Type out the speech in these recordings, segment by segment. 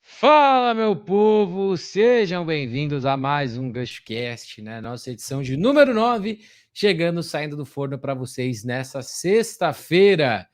Fala, meu povo! Sejam bem-vindos a mais um GanchoCast, né? Nossa edição de número 9, saindo do forno para vocês nessa sexta-feira,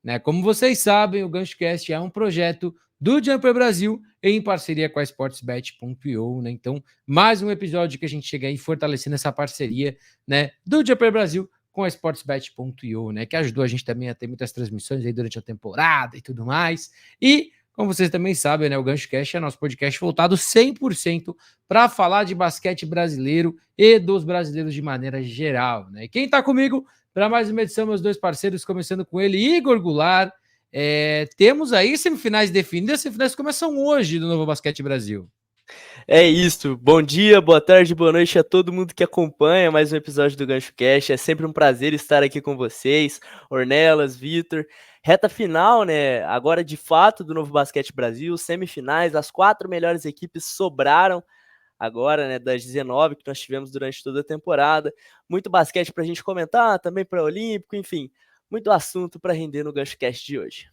né? Como vocês sabem, o GanchoCast é um projeto do Jumper Brasil em parceria com a Sportsbet.io, né? Então, mais um episódio que a gente chega aí fortalecendo essa parceria, né, do Jumper Brasil com a Sportsbet.io, né? Que ajudou a gente também a ter muitas transmissões aí durante a temporada e tudo mais. E como vocês também sabem, né, o GanchoCast é nosso podcast voltado 100% para falar de basquete brasileiro e dos brasileiros de maneira geral, né? E quem está comigo para mais uma edição, meus dois parceiros, começando com ele, Igor Goulart. Temos aí semifinais definidas, as semifinais começam hoje do Novo Basquete Brasil. É isso, bom dia, boa tarde, boa noite a todo mundo que acompanha mais um episódio do GanchoCast. É sempre um prazer estar aqui com vocês, Ornelas, Vitor. Reta final, né? Agora de fato do Novo Basquete Brasil, semifinais, as 4 melhores equipes sobraram agora, né? Das 19 que nós tivemos durante toda a temporada. Muito basquete pra gente comentar, também para Olímpico, enfim, muito assunto para render no GanchoCast de hoje.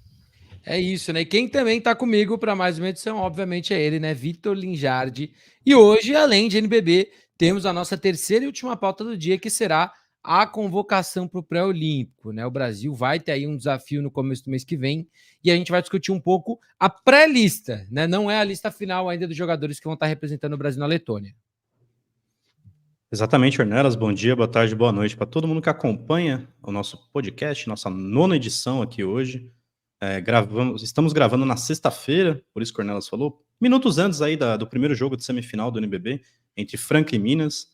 É isso, né? E quem também tá comigo para mais uma edição, obviamente, é ele, né? Vitor Linjardi. E hoje, além de NBB, temos a nossa terceira e última pauta do dia, que será a convocação para o pré-olímpico, né? O Brasil vai ter aí um desafio no começo do mês que vem e a gente vai discutir um pouco a pré-lista, né? Não é a lista final ainda dos jogadores que vão estar representando o Brasil na Letônia. Exatamente, Ornelas. Bom dia, boa tarde, boa noite para todo mundo que acompanha o nosso podcast, nossa 9ª edição aqui hoje. Estamos gravando na sexta-feira, por isso que o Ornelas falou, minutos antes aí do primeiro jogo de semifinal do NBB, entre Franca e Minas.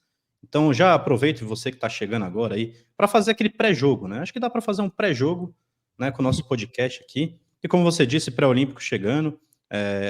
Então já aproveito você que está chegando agora aí para fazer aquele pré-jogo, né? Acho que dá para fazer um pré-jogo, né, com o nosso podcast aqui. E como você disse, pré-olímpico chegando,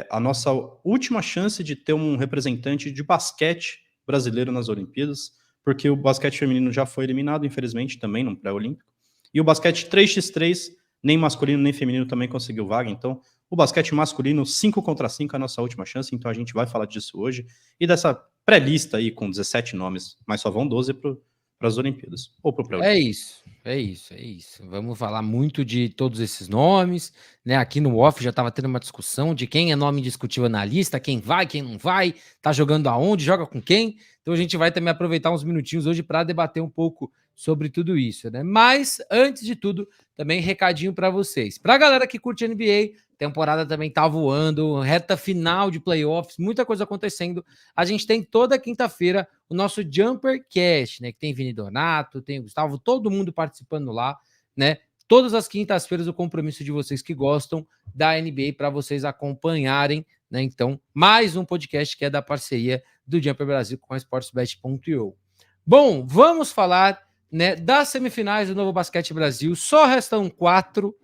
a nossa última chance de ter um representante de basquete brasileiro nas Olimpíadas, porque o basquete feminino já foi eliminado, infelizmente, também no pré-olímpico. E o basquete 3x3, nem masculino nem feminino também conseguiu vaga. Então, o basquete masculino 5 contra 5 é a nossa última chance. Então, a gente vai falar disso hoje. E dessa pré-lista aí com 17 nomes, mas só vão 12 para as Olimpíadas. Ou para o pré-olímpico. É isso. Vamos falar muito de todos esses nomes, né? Aqui no off já estava tendo uma discussão de quem é nome indiscutível na lista, quem vai, quem não vai, tá jogando aonde, joga com quem. Então a gente vai também aproveitar uns minutinhos hoje para debater um pouco sobre tudo isso, né? Mas antes de tudo, também recadinho para vocês. Para a galera que curte NBA, temporada também tá voando, reta final de playoffs, muita coisa acontecendo. A gente tem toda quinta-feira o nosso Jumper Cast, né? Que tem Vini Donato, tem o Gustavo, todo mundo participando lá, né? Todas as quintas-feiras o compromisso de vocês que gostam da NBA para vocês acompanharem, né? Então, mais um podcast que é da parceria do Jumper Brasil com a Sportsbet.io. Bom, vamos falar, né, das semifinais do Novo Basquete Brasil. Só restam 4,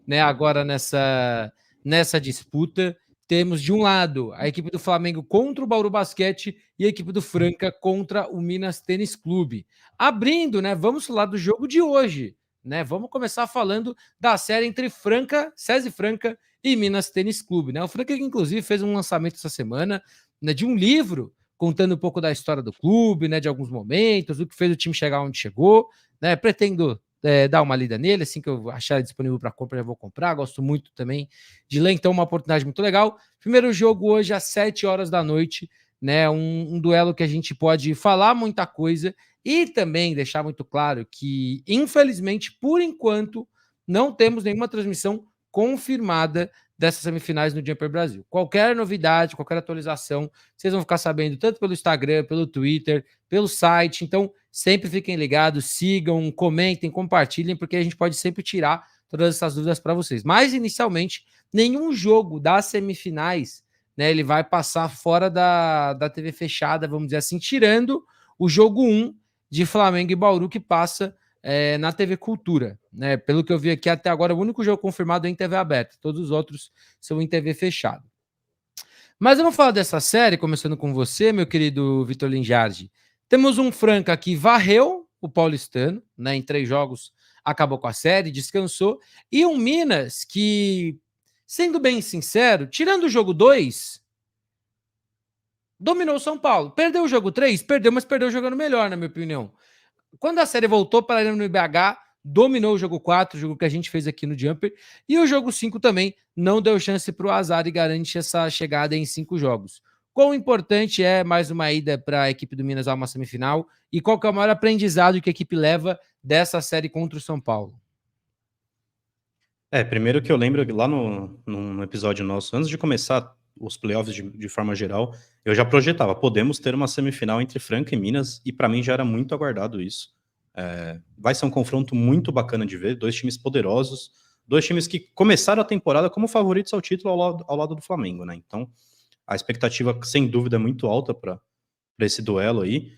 né? Agora nessa disputa. Temos de um lado a equipe do Flamengo contra o Bauru Basquete e a equipe do Franca contra o Minas Tênis Clube. Abrindo, né? Vamos falar do jogo de hoje, né? Vamos começar falando da série entre SESI Franca e Minas Tênis Clube, né? O Franca, inclusive, fez um lançamento essa semana, né, de um livro contando um pouco da história do clube, né? De alguns momentos, o que fez o time chegar onde chegou, né? Pretendo dar uma lida nele, assim que eu achar disponível para compra, já vou comprar. Gosto muito também de ler, então uma oportunidade muito legal. Primeiro jogo hoje às 7 horas da noite, né? Um duelo que a gente pode falar muita coisa e também deixar muito claro que, infelizmente, por enquanto, não temos nenhuma transmissão confirmada dessas semifinais no Jumper Brasil. Qualquer novidade, qualquer atualização, vocês vão ficar sabendo tanto pelo Instagram, pelo Twitter, pelo site. Então, sempre fiquem ligados, sigam, comentem, compartilhem, porque a gente pode sempre tirar todas essas dúvidas para vocês. Mas, inicialmente, nenhum jogo das semifinais, né, ele vai passar fora da TV fechada, vamos dizer assim, tirando o jogo 1 de Flamengo e Bauru, que passa na TV Cultura, né? Pelo que eu vi aqui até agora, o único jogo confirmado é em TV aberta, todos os outros são em TV fechada. Mas vamos falar dessa série, começando com você, meu querido Vitor Linjardi. Temos um Franca que varreu o paulistano, né? Em 3 jogos acabou com a série, descansou, e um Minas que, sendo bem sincero, tirando o jogo 2, dominou o São Paulo. Perdeu o jogo 3? Perdeu, mas perdeu jogando melhor, na minha opinião. Quando a série voltou para a Arena no IBH, dominou o jogo 4, o jogo que a gente fez aqui no Jumper, e o jogo 5 também não deu chance para o azar e garante essa chegada em 5 jogos. Quão importante é mais uma ida para a equipe do Minas a uma semifinal e qual que é o maior aprendizado que a equipe leva dessa série contra o São Paulo? Primeiro que eu lembro que lá no episódio nosso, antes de começar os playoffs de forma geral, eu já projetava, podemos ter uma semifinal entre Franca e Minas, e para mim já era muito aguardado isso. Vai ser um confronto muito bacana de ver, 2 times poderosos, 2 times que começaram a temporada como favoritos ao título ao lado do Flamengo, né? Então, a expectativa, sem dúvida, é muito alta para esse duelo aí.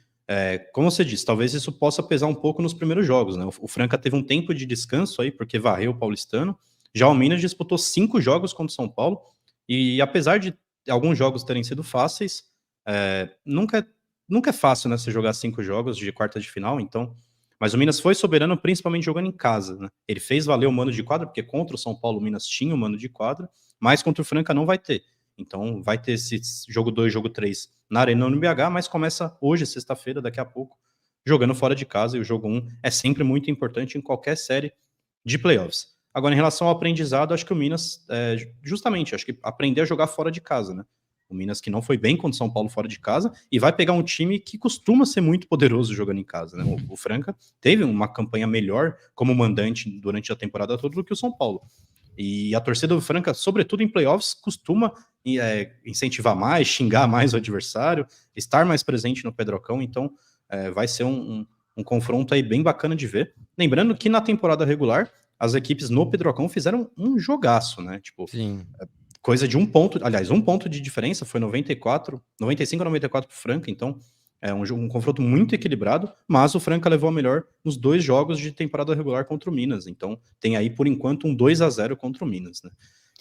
Como você disse, talvez isso possa pesar um pouco nos primeiros jogos, né? O Franca teve um tempo de descanso aí, porque varreu o Paulistano. Já o Minas disputou 5 jogos contra o São Paulo, e apesar de alguns jogos terem sido fáceis, nunca é fácil, né, você jogar 5 jogos de quarta de final, então... Mas o Minas foi soberano, principalmente jogando em casa, né? Ele fez valer o mano de quadra, porque contra o São Paulo o Minas tinha o mano de quadra, mas contra o Franca não vai ter. Então vai ter esse jogo 2, jogo 3 na Arena no BH, mas começa hoje, sexta-feira, daqui a pouco, jogando fora de casa, e o jogo 1 é sempre muito importante em qualquer série de playoffs. Agora, em relação ao aprendizado, acho que o Minas, justamente, acho que aprender a jogar fora de casa, né? O Minas que não foi bem contra o São Paulo fora de casa, e vai pegar um time que costuma ser muito poderoso jogando em casa, né? O Franca teve uma campanha melhor como mandante durante a temporada toda do que o São Paulo. E a torcida do Franca, sobretudo em playoffs, costuma incentivar mais, xingar mais o adversário, estar mais presente no Pedrocão, então vai ser um confronto aí bem bacana de ver. Lembrando que na temporada regular, as equipes no Pedrocão fizeram um jogaço, né? Tipo, Sim. Coisa de 1 ponto, aliás, 1 ponto de diferença, foi 95 a 94 pro Franca, então é um confronto muito equilibrado, mas o Franca levou a melhor nos 2 jogos de temporada regular contra o Minas, então tem aí, por enquanto, um 2-0 contra o Minas, né?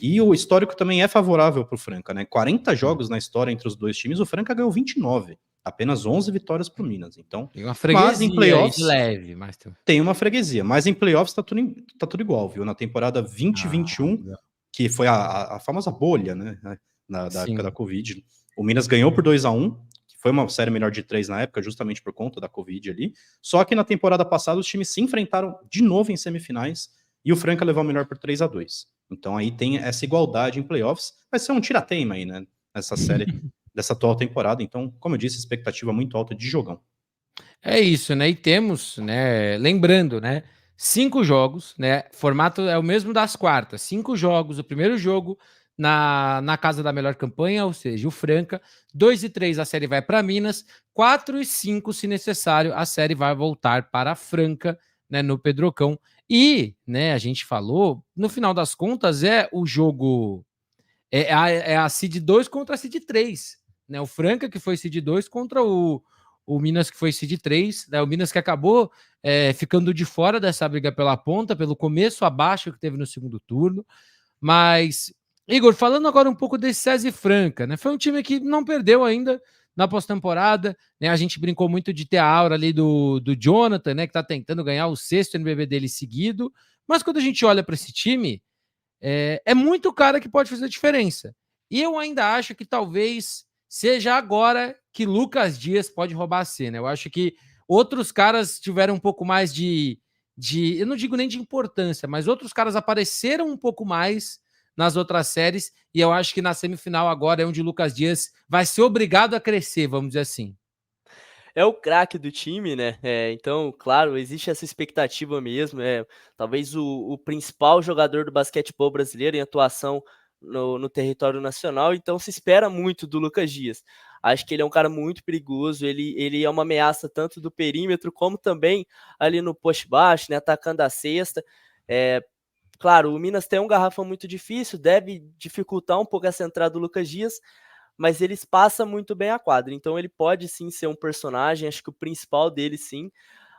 E o histórico também é favorável pro Franca, né? 40 jogos na história entre os 2 times, o Franca ganhou 29, apenas 11 vitórias pro Minas, então... Tem uma Mas em freguesia aí de playoffs leve, mas... tem uma freguesia, mas em playoffs tá tudo igual, viu? Na temporada 2021, que foi a famosa bolha, né, da época da Covid. O Minas ganhou por 2-1, que foi uma série melhor de 3 na época, justamente por conta da Covid ali. Só que na temporada passada os times se enfrentaram de novo em semifinais e o Franca levou a melhor por 3-2. Então aí tem essa igualdade em playoffs. Vai ser um tirateima aí, né, nessa série dessa atual temporada. Então, como eu disse, expectativa muito alta de jogão. É isso, né? E temos, né? Lembrando, né? 5 jogos, né? Formato é o mesmo das quartas. 5 jogos. O primeiro jogo na casa da melhor campanha, ou seja, o Franca. 2 e 3 a série vai para Minas. 4 e 5, se necessário, a série vai voltar para a Franca, né? No Pedrocão. E, né? A gente falou, no final das contas, é o jogo. É a Seed 2 contra a Seed 3. Né? O Franca, que foi Seed 2, contra o Minas, que foi Seed 3. Né? O Minas que acabou ficando de fora dessa briga pela ponta, pelo começo abaixo que teve no segundo turno. Mas, Igor, falando agora um pouco desse SESI Franca, né? Foi um time que não perdeu ainda na pós-temporada. Né? A gente brincou muito de ter a aura ali do Jonathan, né? Que tá tentando ganhar o 6º NBB dele seguido. Mas quando a gente olha para esse time, é muito cara que pode fazer a diferença. E eu ainda acho que talvez seja agora que Lucas Dias pode roubar a cena. Eu acho que outros caras tiveram um pouco mais eu não digo nem de importância, mas outros caras apareceram um pouco mais nas outras séries, e eu acho que na semifinal agora é onde o Lucas Dias vai ser obrigado a crescer, vamos dizer assim. É o craque do time, né? Então, claro, existe essa expectativa mesmo. Talvez o principal jogador do basquetebol brasileiro em atuação no território nacional, então se espera muito do Lucas Dias. Acho que ele é um cara muito perigoso, ele é uma ameaça tanto do perímetro, como também ali no poste baixo, né, atacando a cesta. Claro, o Minas tem um garrafão muito difícil, deve dificultar um pouco essa entrada do Lucas Dias, mas ele passa muito bem a quadra, então ele pode sim ser um personagem, acho que o principal dele sim,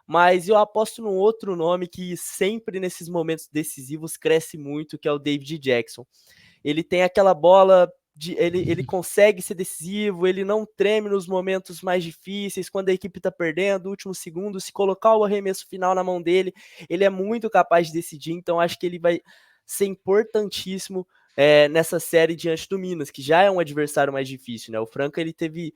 mas eu aposto num outro nome que sempre nesses momentos decisivos cresce muito, que é o David Jackson. Ele tem aquela bola, ele consegue ser decisivo, ele não treme nos momentos mais difíceis, quando a equipe tá perdendo, último segundo, se colocar o arremesso final na mão dele, ele é muito capaz de decidir, então acho que ele vai ser importantíssimo nessa série diante do Minas, que já é um adversário mais difícil, né? O Franca, ele teve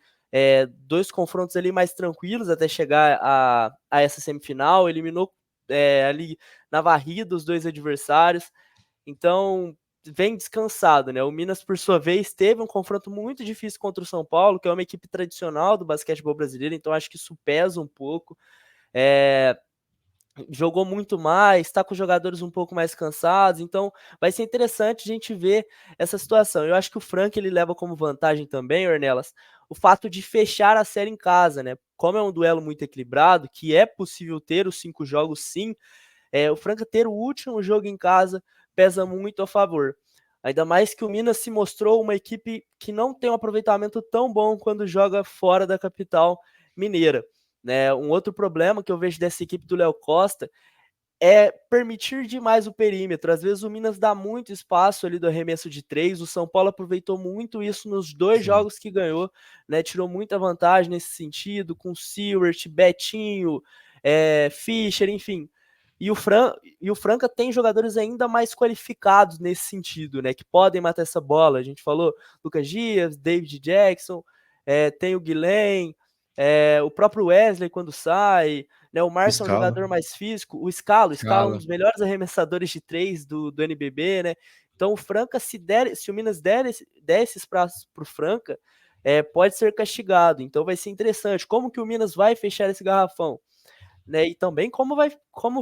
2 confrontos ali mais tranquilos até chegar a essa semifinal, eliminou ali na varrida os 2 adversários, então vem descansado, né? O Minas, por sua vez, teve um confronto muito difícil contra o São Paulo, que é uma equipe tradicional do basquetebol brasileiro, então acho que isso pesa um pouco. Jogou muito mais, está com os jogadores um pouco mais cansados, então vai ser interessante a gente ver essa situação. Eu acho que o Franca ele leva como vantagem também, Ornelas, o fato de fechar a série em casa, né? Como é um duelo muito equilibrado, que é possível ter os 5 jogos sim, o Franca ter o último jogo em casa pesa muito a favor. Ainda mais que o Minas se mostrou uma equipe que não tem um aproveitamento tão bom quando joga fora da capital mineira. Né? Um outro problema que eu vejo dessa equipe do Léo Costa é permitir demais o perímetro. Às vezes o Minas dá muito espaço ali do arremesso de 3, o São Paulo aproveitou muito isso nos 2 jogos que ganhou, né? Tirou muita vantagem nesse sentido, com Seward, Betinho, Fischer, enfim. E o Franca tem jogadores ainda mais qualificados nesse sentido, né? Que podem matar essa bola. A gente falou Lucas Dias, David Jackson, tem o Guilherme, o próprio Wesley quando sai, né? O Márcio é um jogador mais físico, o Scalo é um dos melhores arremessadores de 3 do NBB, né? Então o Franca, se o Minas der esses prazos para o Franca, pode ser castigado. Então vai ser interessante. Como que o Minas vai fechar esse garrafão? Né, e também como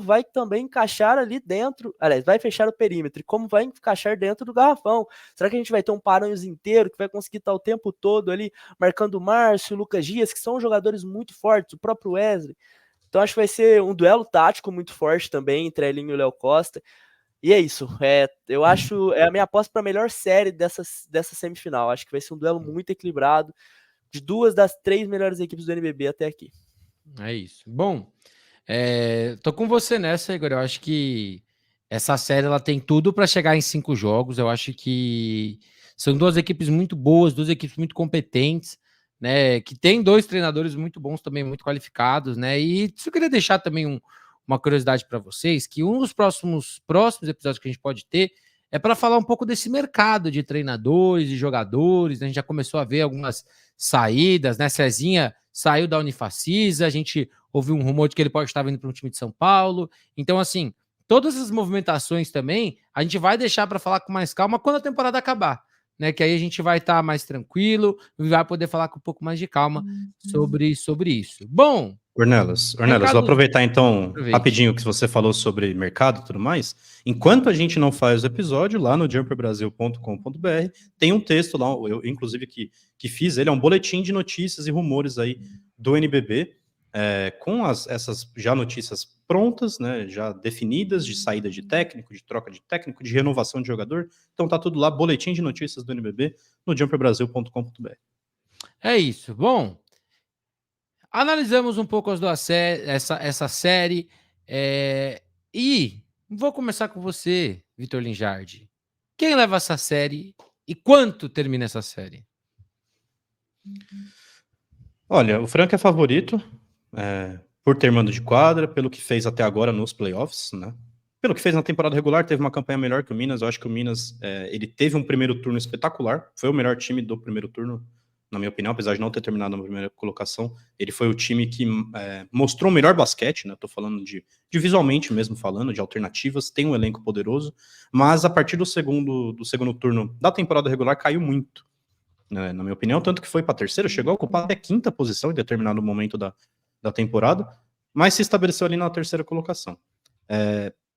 vai também encaixar ali dentro, aliás, vai fechar o perímetro, e como vai encaixar dentro do garrafão. Será que a gente vai ter um Paranhos inteiro que vai conseguir estar o tempo todo ali marcando o Márcio, o Lucas Dias, que são jogadores muito fortes, o próprio Wesley. Então acho que vai ser um duelo tático muito forte também entre a Elinho e o Léo Costa. E é isso, eu acho, a minha aposta para a melhor série dessa semifinal. Acho que vai ser um duelo muito equilibrado, de 2 das 3 melhores equipes do NBB até aqui. É isso. Bom, tô com você nessa, Igor. Eu acho que essa série ela tem tudo para chegar em 5 jogos. Eu acho que são 2 equipes muito boas, 2 equipes muito competentes, né? Que tem 2 treinadores muito bons também, muito qualificados, né? E eu queria deixar também uma curiosidade para vocês, que um dos próximos episódios que a gente pode ter é para falar um pouco desse mercado de treinadores e jogadores, né? A gente já começou a ver algumas saídas, né? Cezinha saiu da Unifacisa, a gente ouviu um rumor de que ele pode estar vindo para um time de São Paulo. Então, assim, todas essas movimentações também, a gente vai deixar para falar com mais calma quando a temporada acabar, né? Que aí a gente vai estar mais tranquilo e vai poder falar com um pouco mais de calma sobre isso. Bom, Ornelas, vou aproveitar então rapidinho que você falou sobre mercado e tudo mais. Enquanto a gente não faz o episódio, lá no jumperbrasil.com.br tem um texto lá, eu inclusive que fiz, ele é um boletim de notícias e rumores aí do NBB, com essas já notícias prontas, né, já definidas, de saída de técnico, de troca de técnico, de renovação de jogador. Então tá tudo lá, boletim de notícias do NBB no jumperbrasil.com.br. É isso. Bom, analisamos um pouco essa série, e vou começar com você, Vitor Linjardi. Quem leva essa série e quanto termina essa série? Olha, o Franca é favorito, por ter mando de quadra, pelo que fez até agora nos playoffs, né? Pelo que fez na temporada regular, teve uma campanha melhor que o Minas. Eu acho que o Minas, ele teve um primeiro turno espetacular, foi o melhor time do primeiro turno, na minha opinião, apesar de não ter terminado na primeira colocação. Ele foi o time que mostrou o melhor basquete, né? Tô falando de visualmente mesmo falando, de alternativas, tem um elenco poderoso, mas a partir do segundo turno da temporada regular caiu muito, né, na minha opinião, tanto que foi para a terceira, chegou a ocupar até 5ª posição em determinado momento da temporada, mas se estabeleceu ali na terceira colocação.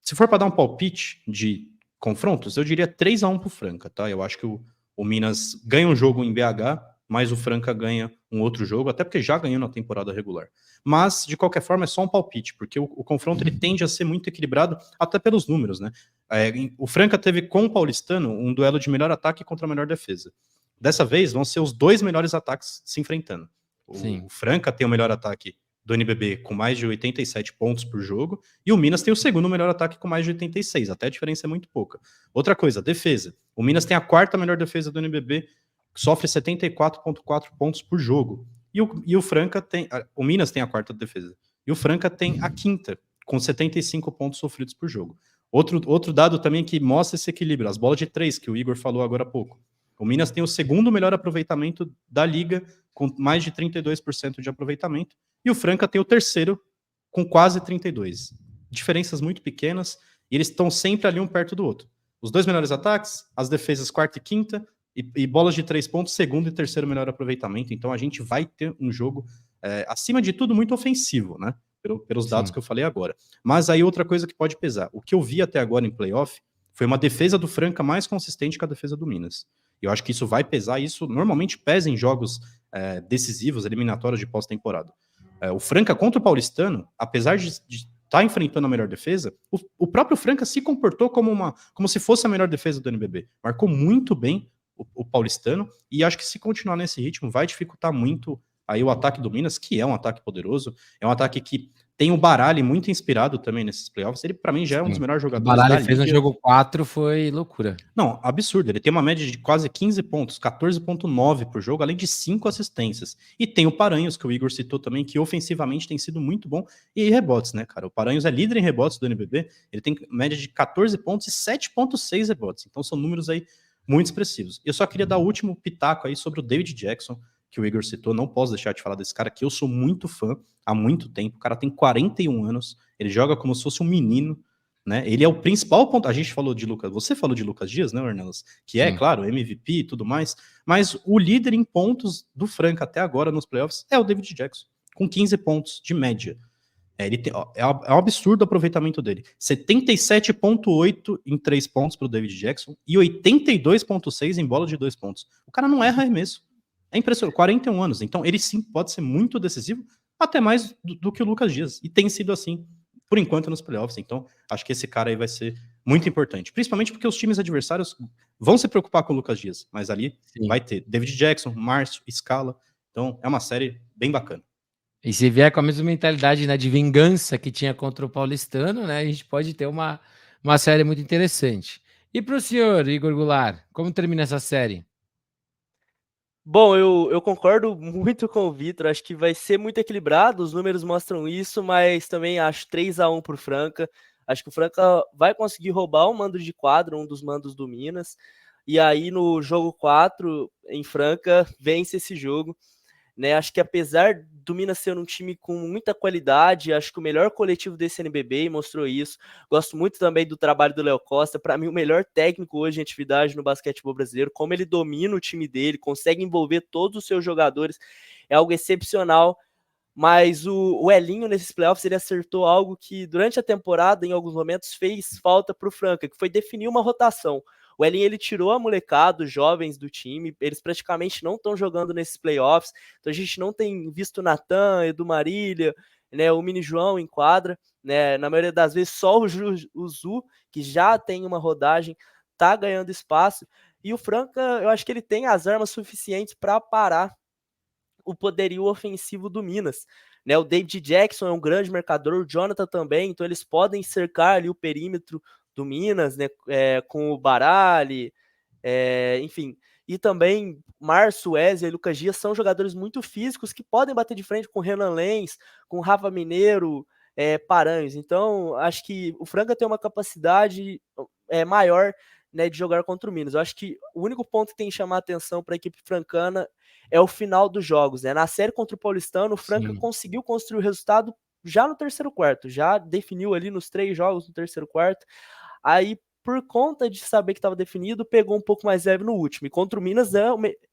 Se for para dar um palpite de confrontos, eu diria 3-1 pro Franca, tá? Eu acho que o Minas ganha um jogo em BH, mas o Franca ganha um outro jogo, até porque já ganhou na temporada regular. Mas, de qualquer forma, é só um palpite, porque o confronto ele tende a ser muito equilibrado, até pelos números, né? O Franca teve com o Paulistano um duelo de melhor ataque contra a melhor defesa. Dessa vez, vão ser os 2 melhores ataques se enfrentando. O Franca tem o melhor ataque do NBB com mais de 87 pontos por jogo, e o Minas tem o segundo melhor ataque com mais de 86, até a diferença é muito pouca. Outra coisa, defesa. O Minas tem a 4ª melhor defesa do NBB, que sofre 74,4 pontos por jogo. E o Franca tem... O Minas tem a 4ª defesa. E o Franca tem a 5ª, com 75 pontos sofridos por jogo. Outro dado também que mostra esse equilíbrio, as bolas de 3, que o Igor falou agora há pouco. O Minas tem o segundo melhor aproveitamento da liga, com mais de 32% de aproveitamento, e o Franca tem o terceiro, com quase 32%. Diferenças muito pequenas, e eles estão sempre ali um perto do outro. Os dois melhores ataques, as defesas quarta e quinta, e bolas de 3 pontos, segundo e terceiro melhor aproveitamento. Então a gente vai ter um jogo, acima de tudo, muito ofensivo, né? Pelos dados que eu falei agora. Mas aí outra coisa que pode pesar. O que eu vi até agora em playoff foi uma defesa do Franca mais consistente que a defesa do Minas. E eu acho que isso vai pesar, isso normalmente pesa em jogos decisivos, eliminatórios de pós-temporada. O Franca contra o Paulistano, apesar de estar enfrentando a melhor defesa, o próprio Franca se comportou como se fosse a melhor defesa do NBB. Marcou muito bem o Paulistano, e acho que se continuar nesse ritmo vai dificultar muito aí o ataque do Minas, que é um ataque poderoso, é um ataque que tem o Baralli muito inspirado também nesses playoffs. Ele, para mim, já é um dos melhores jogadores da liga. O Baralli fez no jogo 4, foi loucura. Não, absurdo. Ele tem uma média de quase 15 pontos, 14,9 por jogo, além de 5 assistências. E tem o Paranhos, que o Igor citou também, que ofensivamente tem sido muito bom. E rebotes, né, cara? O Paranhos é líder em rebotes do NBB. Ele tem média de 14 pontos e 7,6 rebotes. Então são números aí muito expressivos. Eu só queria dar o último pitaco aí sobre o David Jackson, que o Igor citou. Não posso deixar de falar desse cara, que eu sou muito fã há muito tempo. O cara tem 41 anos, ele joga como se fosse um menino, né? Ele é o principal ponto. A gente falou de Lucas, você falou de Lucas Dias, né, Ornelas? Que é, claro, MVP e tudo mais, mas o líder em pontos do Franca até agora nos playoffs é o David Jackson, com 15 pontos de média. É um absurdo o aproveitamento dele. 77,8 em 3 pontos para o David Jackson e 82,6 em bola de 2 pontos. O cara não erra arremesso. É impressionante, 41 anos. Então ele sim pode ser muito decisivo, até mais do que o Lucas Dias. E tem sido assim, por enquanto, nos playoffs. Então acho que esse cara aí vai ser muito importante. Principalmente porque os times adversários vão se preocupar com o Lucas Dias. Mas ali vai ter David Jackson, Márcio, Scala. Então é uma série bem bacana. E se vier com a mesma mentalidade, né, de vingança que tinha contra o Paulistano, né, a gente pode ter uma série muito interessante. E para o senhor, Igor Goulart, como termina essa série? Bom, eu concordo muito com o Vitor, acho que vai ser muito equilibrado, os números mostram isso, mas também acho 3-1 pro Franca. Acho que o Franca vai conseguir roubar um mando de quadro, um dos mandos do Minas, e aí no jogo 4, em Franca, vence esse jogo. Né, acho que apesar do Minas ser um time com muita qualidade, acho que o melhor coletivo desse NBB mostrou isso. Gosto muito também do trabalho do Léo Costa, para mim o melhor técnico hoje em atividade no basquetebol brasileiro, como ele domina o time dele, consegue envolver todos os seus jogadores, é algo excepcional. Mas o Elinho nesses playoffs ele acertou algo que durante a temporada, em alguns momentos, fez falta para o Franca, que foi definir uma rotação. O Elinho ele tirou a molecada, os jovens do time, eles praticamente não estão jogando nesses playoffs, então a gente não tem visto o Natan, Edu Marília, né, o Mini João em quadra, né, na maioria das vezes só o Zu, que já tem uma rodagem, tá ganhando espaço, e o Franca, eu acho que ele tem as armas suficientes para parar o poderio ofensivo do Minas. Né, o David Jackson é um grande marcador, o Jonathan também, então eles podem cercar ali o perímetro do Minas, né, com o Baralli, enfim. E também Márcio, Wesley e Lucas Dias são jogadores muito físicos que podem bater de frente com o Renan Lenz, com o Rafa Mineiro, Paranhos. Então, acho que o Franca tem uma capacidade maior, né, de jogar contra o Minas. Eu acho que o único ponto que tem que chamar a atenção para a equipe francana é o final dos jogos. Né? Na série contra o Paulistano, o Franca conseguiu construir o resultado já no terceiro quarto, já definiu ali nos 3 jogos no terceiro quarto. Aí, por conta de saber que estava definido, pegou um pouco mais leve no último. E contra o Minas,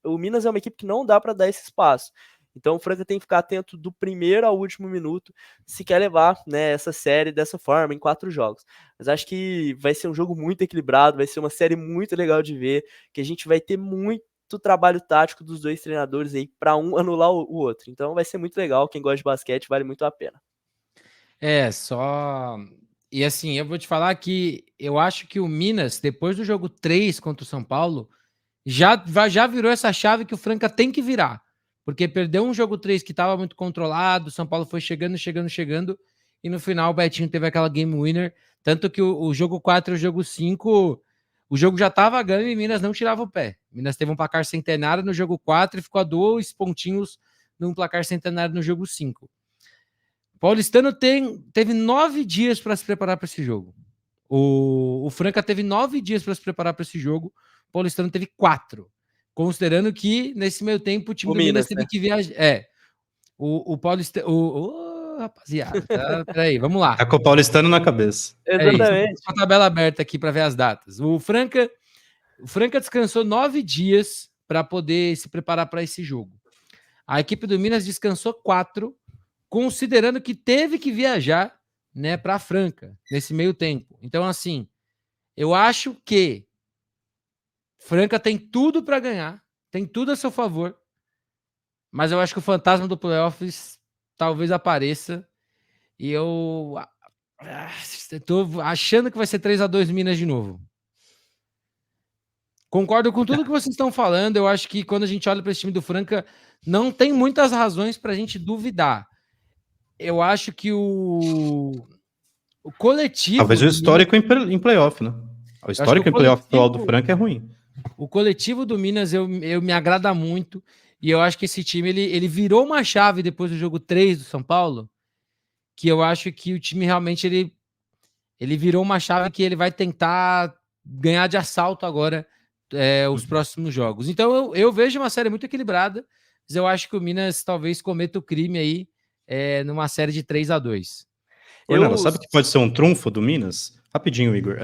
o Minas é uma equipe que não dá para dar esse espaço. Então o Franca tem que ficar atento do primeiro ao último minuto se quer levar, né, essa série dessa forma, em 4 jogos. Mas acho que vai ser um jogo muito equilibrado, vai ser uma série muito legal de ver, que a gente vai ter muito trabalho tático dos dois treinadores aí para um anular o outro. Então vai ser muito legal, quem gosta de basquete vale muito a pena. E assim, eu vou te falar que eu acho que o Minas, depois do jogo 3 contra o São Paulo, já virou essa chave que o Franca tem que virar. Porque perdeu um jogo 3 que estava muito controlado, o São Paulo foi chegando, e no final o Betinho teve aquela game winner, tanto que o jogo 4 e o jogo 5, o jogo já estava ganho e Minas não tirava o pé. Minas teve um placar centenário no jogo 4 e ficou a 2 pontinhos num placar centenário no jogo 5. O Paulistano teve 9 dias para se preparar para esse jogo. O Franca teve 9 dias para se preparar para esse jogo, o Paulistano teve 4. considerando que nesse meio tempo o time O do Minas Minas, teve né? que viajar. O Paulista. Rapaziada, peraí, vamos lá. Tá com o paulistano na cabeça. É isso, Exatamente. com a tabela aberta aqui para ver as datas. O Franca descansou 9 dias para poder se preparar para esse jogo. A equipe do Minas descansou 4, considerando que teve que viajar, né, para Franca nesse meio tempo. Então, assim, eu acho que Franca tem tudo para ganhar, tem tudo a seu favor, mas eu acho que o fantasma do playoffs talvez apareça e eu tô achando que vai ser 3-2 Minas de novo. Concordo com tudo que vocês estão falando. Eu acho que quando a gente olha para esse time do Franca, não tem muitas razões para a gente duvidar. Eu acho que o coletivo Talvez o do Minas, histórico em playoff, né? O eu acho que histórico em playoff atual do Franca é ruim. o coletivo do Minas eu me agrada muito e eu acho que esse time ele virou uma chave depois do jogo 3 do São Paulo, que eu acho que o time realmente ele virou uma chave que ele vai tentar ganhar de assalto agora os próximos jogos. Então eu vejo uma série muito equilibrada, mas eu acho que o Minas talvez cometa o crime aí numa série de 3-2. Ornella, sabe o que pode ser um trunfo do Minas? Rapidinho, Igor.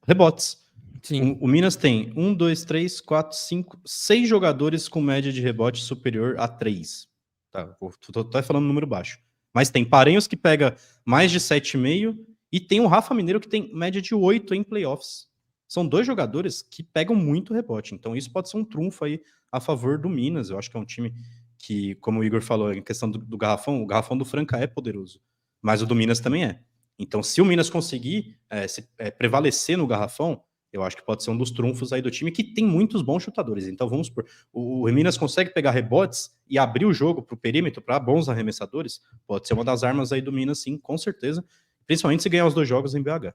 Rebotes. Sim. O Minas tem 1, 2, 3, 4, 5, 6 jogadores com média de rebote superior a 3. Tá, tô até falando número baixo. Mas tem Paranhos que pega mais de 7,5 e tem o Rafa Mineiro que tem média de 8 em playoffs. São 2 jogadores que pegam muito rebote. Então isso pode ser um trunfo aí a favor do Minas. Eu acho que é um time que, como o Igor falou, em questão do garrafão, o garrafão do Franca é poderoso. Mas o do Minas também é. Então, se o Minas conseguir prevalecer no garrafão, eu acho que pode ser um dos trunfos aí do time, que tem muitos bons chutadores. Então, vamos supor, o Minas consegue pegar rebotes e abrir o jogo para o perímetro, para bons arremessadores, pode ser uma das armas aí do Minas, sim, com certeza. Principalmente se ganhar os 2 jogos em BH.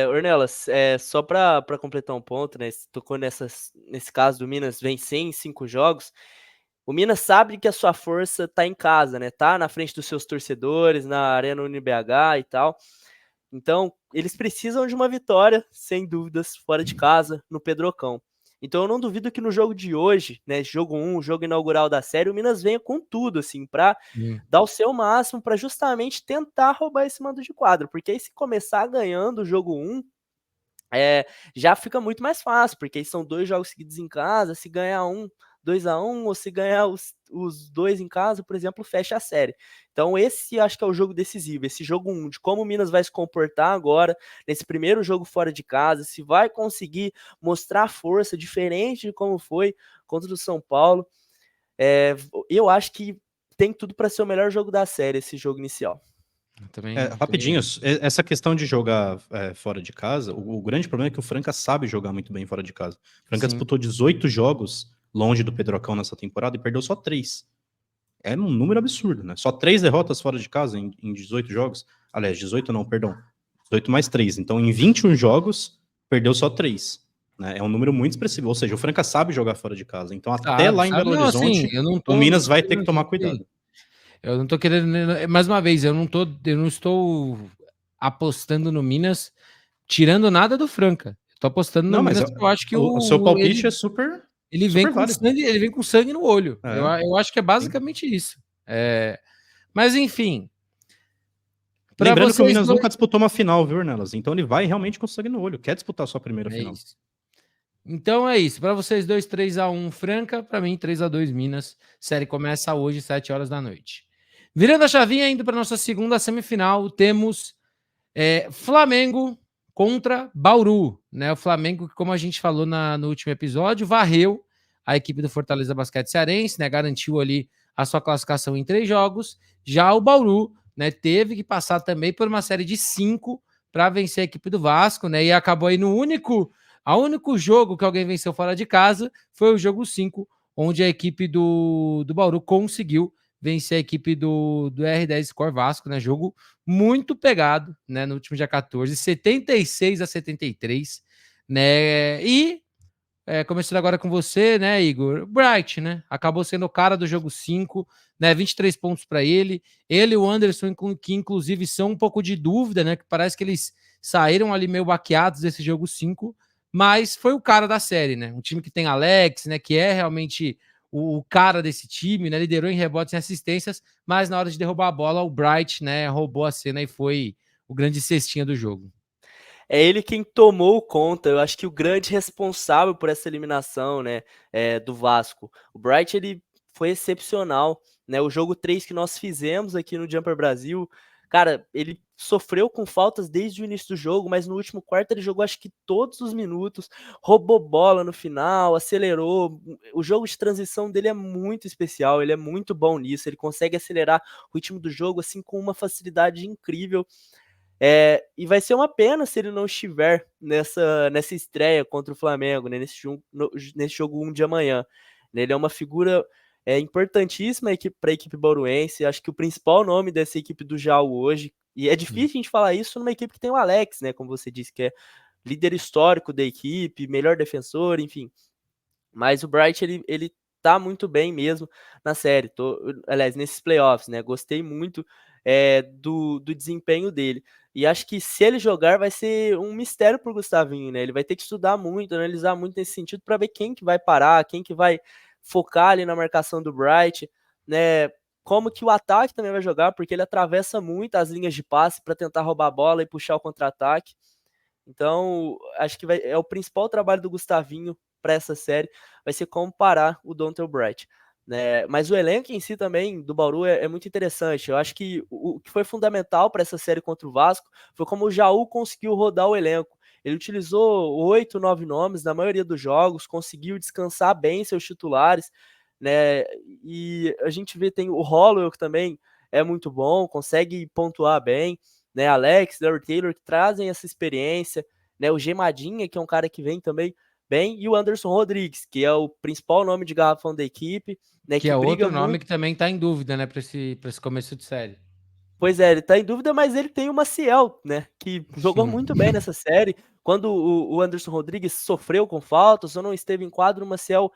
Ornelas, só para completar um ponto, né? Você tocou nesse caso do Minas vencer em 5 jogos. O Minas sabe que a sua força tá em casa, né? Tá na frente dos seus torcedores, na Arena UniBH e tal. Então, eles precisam de uma vitória, sem dúvidas, fora de casa, no Pedrocão. Então, eu não duvido que no jogo de hoje, né, jogo 1, jogo inaugural da série, o Minas venha com tudo, assim, para dar o seu máximo, para justamente tentar roubar esse mando de quadro. Porque aí, se começar ganhando o jogo 1, já fica muito mais fácil, porque aí são 2 jogos seguidos em casa, se ganhar 2-1, ou se ganhar os 2 em casa, por exemplo, fecha a série. Então esse acho que é o jogo decisivo, esse jogo 1, de como o Minas vai se comportar agora, nesse primeiro jogo fora de casa, se vai conseguir mostrar força diferente de como foi contra o São Paulo. Eu acho que tem tudo para ser o melhor jogo da série, esse jogo inicial. Rapidinho, essa questão de jogar fora de casa, o grande problema é que o Franca sabe jogar muito bem fora de casa. O Franca disputou 18 jogos longe do Pedrocão nessa temporada e perdeu só 3. É um número absurdo, né? Só 3 derrotas fora de casa em 18 jogos. Aliás, 18 não, perdão. 18 mais 3. Então, em 21 jogos, perdeu só 3. Né? É um número muito expressivo. Ou seja, o Franca sabe jogar fora de casa. Então, até lá em Belo Horizonte, o Minas vai ter que tomar cuidado. Eu não tô querendo, mais uma vez, eu não estou apostando no Minas, tirando nada do Franca. Eu tô apostando no Minas, porque eu acho que o seu palpite é super. Ele vem com sangue, ele vem com sangue no olho. Eu acho que é basicamente isso. Mas enfim. Lembrando que o Minas nunca disputou uma final, viu, Ornelas? Então ele vai realmente com sangue no olho. Quer disputar a sua primeira final. Isso. Então é isso. Para vocês dois, 3-1 Franca. Para mim, 3-2 Minas. Série começa hoje, 7 horas da noite. Virando a chavinha, indo para nossa segunda semifinal, temos Flamengo contra Bauru. Né? O Flamengo, como a gente falou no último episódio, varreu a equipe do Fortaleza Basquete Cearense, né? Garantiu ali a sua classificação em 3 jogos. Já o Bauru, né, teve que passar também por uma série de 5 para vencer a equipe do Vasco, né? E acabou aí no único jogo que alguém venceu fora de casa foi o jogo 5, onde a equipe do Bauru conseguiu vencer a equipe do R10 Score Vasco, né? Jogo muito pegado, né? No último dia 14, 76-73, né? E começando agora com você, né, Igor? Bright, né? Acabou sendo o cara do jogo 5, né? 23 pontos para ele. Ele e o Anderson, que inclusive são um pouco de dúvida, né? Que parece que eles saíram ali meio baqueados desse jogo 5, mas foi o cara da série, né? Um time que tem Alex, né? Que é realmente o cara desse time, né? Liderou em rebotes e assistências, mas na hora de derrubar a bola, o Bright, né? Roubou a cena e foi o grande cestinha do jogo. É ele quem tomou conta, eu acho que o grande responsável por essa eliminação, né, do Vasco. O Bright, ele foi excepcional, né, o jogo 3 que nós fizemos aqui no Jumper Brasil, cara, ele sofreu com faltas desde o início do jogo, mas no último quarto ele jogou acho que todos os minutos, roubou bola no final, acelerou, o jogo de transição dele é muito especial, ele é muito bom nisso, ele consegue acelerar o ritmo do jogo assim com uma facilidade incrível. E vai ser uma pena se ele não estiver nessa estreia contra o Flamengo, né, nesse jogo 1 de amanhã. Ele é uma figura importantíssima para a equipe bauruense. Acho que o principal nome dessa equipe do Jaú hoje, e é difícil a gente falar isso numa equipe que tem o Alex, né, como você disse, que é líder histórico da equipe, melhor defensor, enfim. Mas o Bright, ele tá muito bem mesmo na série. Aliás, nesses playoffs, né? Gostei muito do desempenho dele. E acho que se ele jogar, vai ser um mistério pro Gustavinho, né? Ele vai ter que estudar muito, analisar muito nesse sentido para ver quem que vai parar, quem que vai focar ali na marcação do Bright, né? Como que o ataque também vai jogar, porque ele atravessa muito as linhas de passe para tentar roubar a bola e puxar o contra-ataque. Então, acho que é o principal trabalho do Gustavinho para essa série, vai ser como parar o Dontel Bright. Né? Mas o elenco em si também do Bauru é muito interessante. Eu acho que o que foi fundamental para essa série contra o Vasco foi como o Jaú conseguiu rodar o elenco. Ele utilizou 8, 9 nomes na maioria dos jogos, conseguiu descansar bem seus titulares, né? E a gente vê tem o Holloway que também é muito bom, consegue pontuar bem, né? Alex, Larry Taylor que trazem essa experiência, né? O Gemadinha, que é um cara que vem também bem, e o Anderson Rodrigues, que é o principal nome de garrafão da equipe, né? Que Que é briga outro nome muito. que também tá em dúvida, né, para esse começo de série. Pois é, ele tá em dúvida, mas ele tem o Maciel, né? Que jogou Sim. muito bem nessa série. Quando o Anderson Rodrigues sofreu com faltas ou não esteve em quadro, o Maciel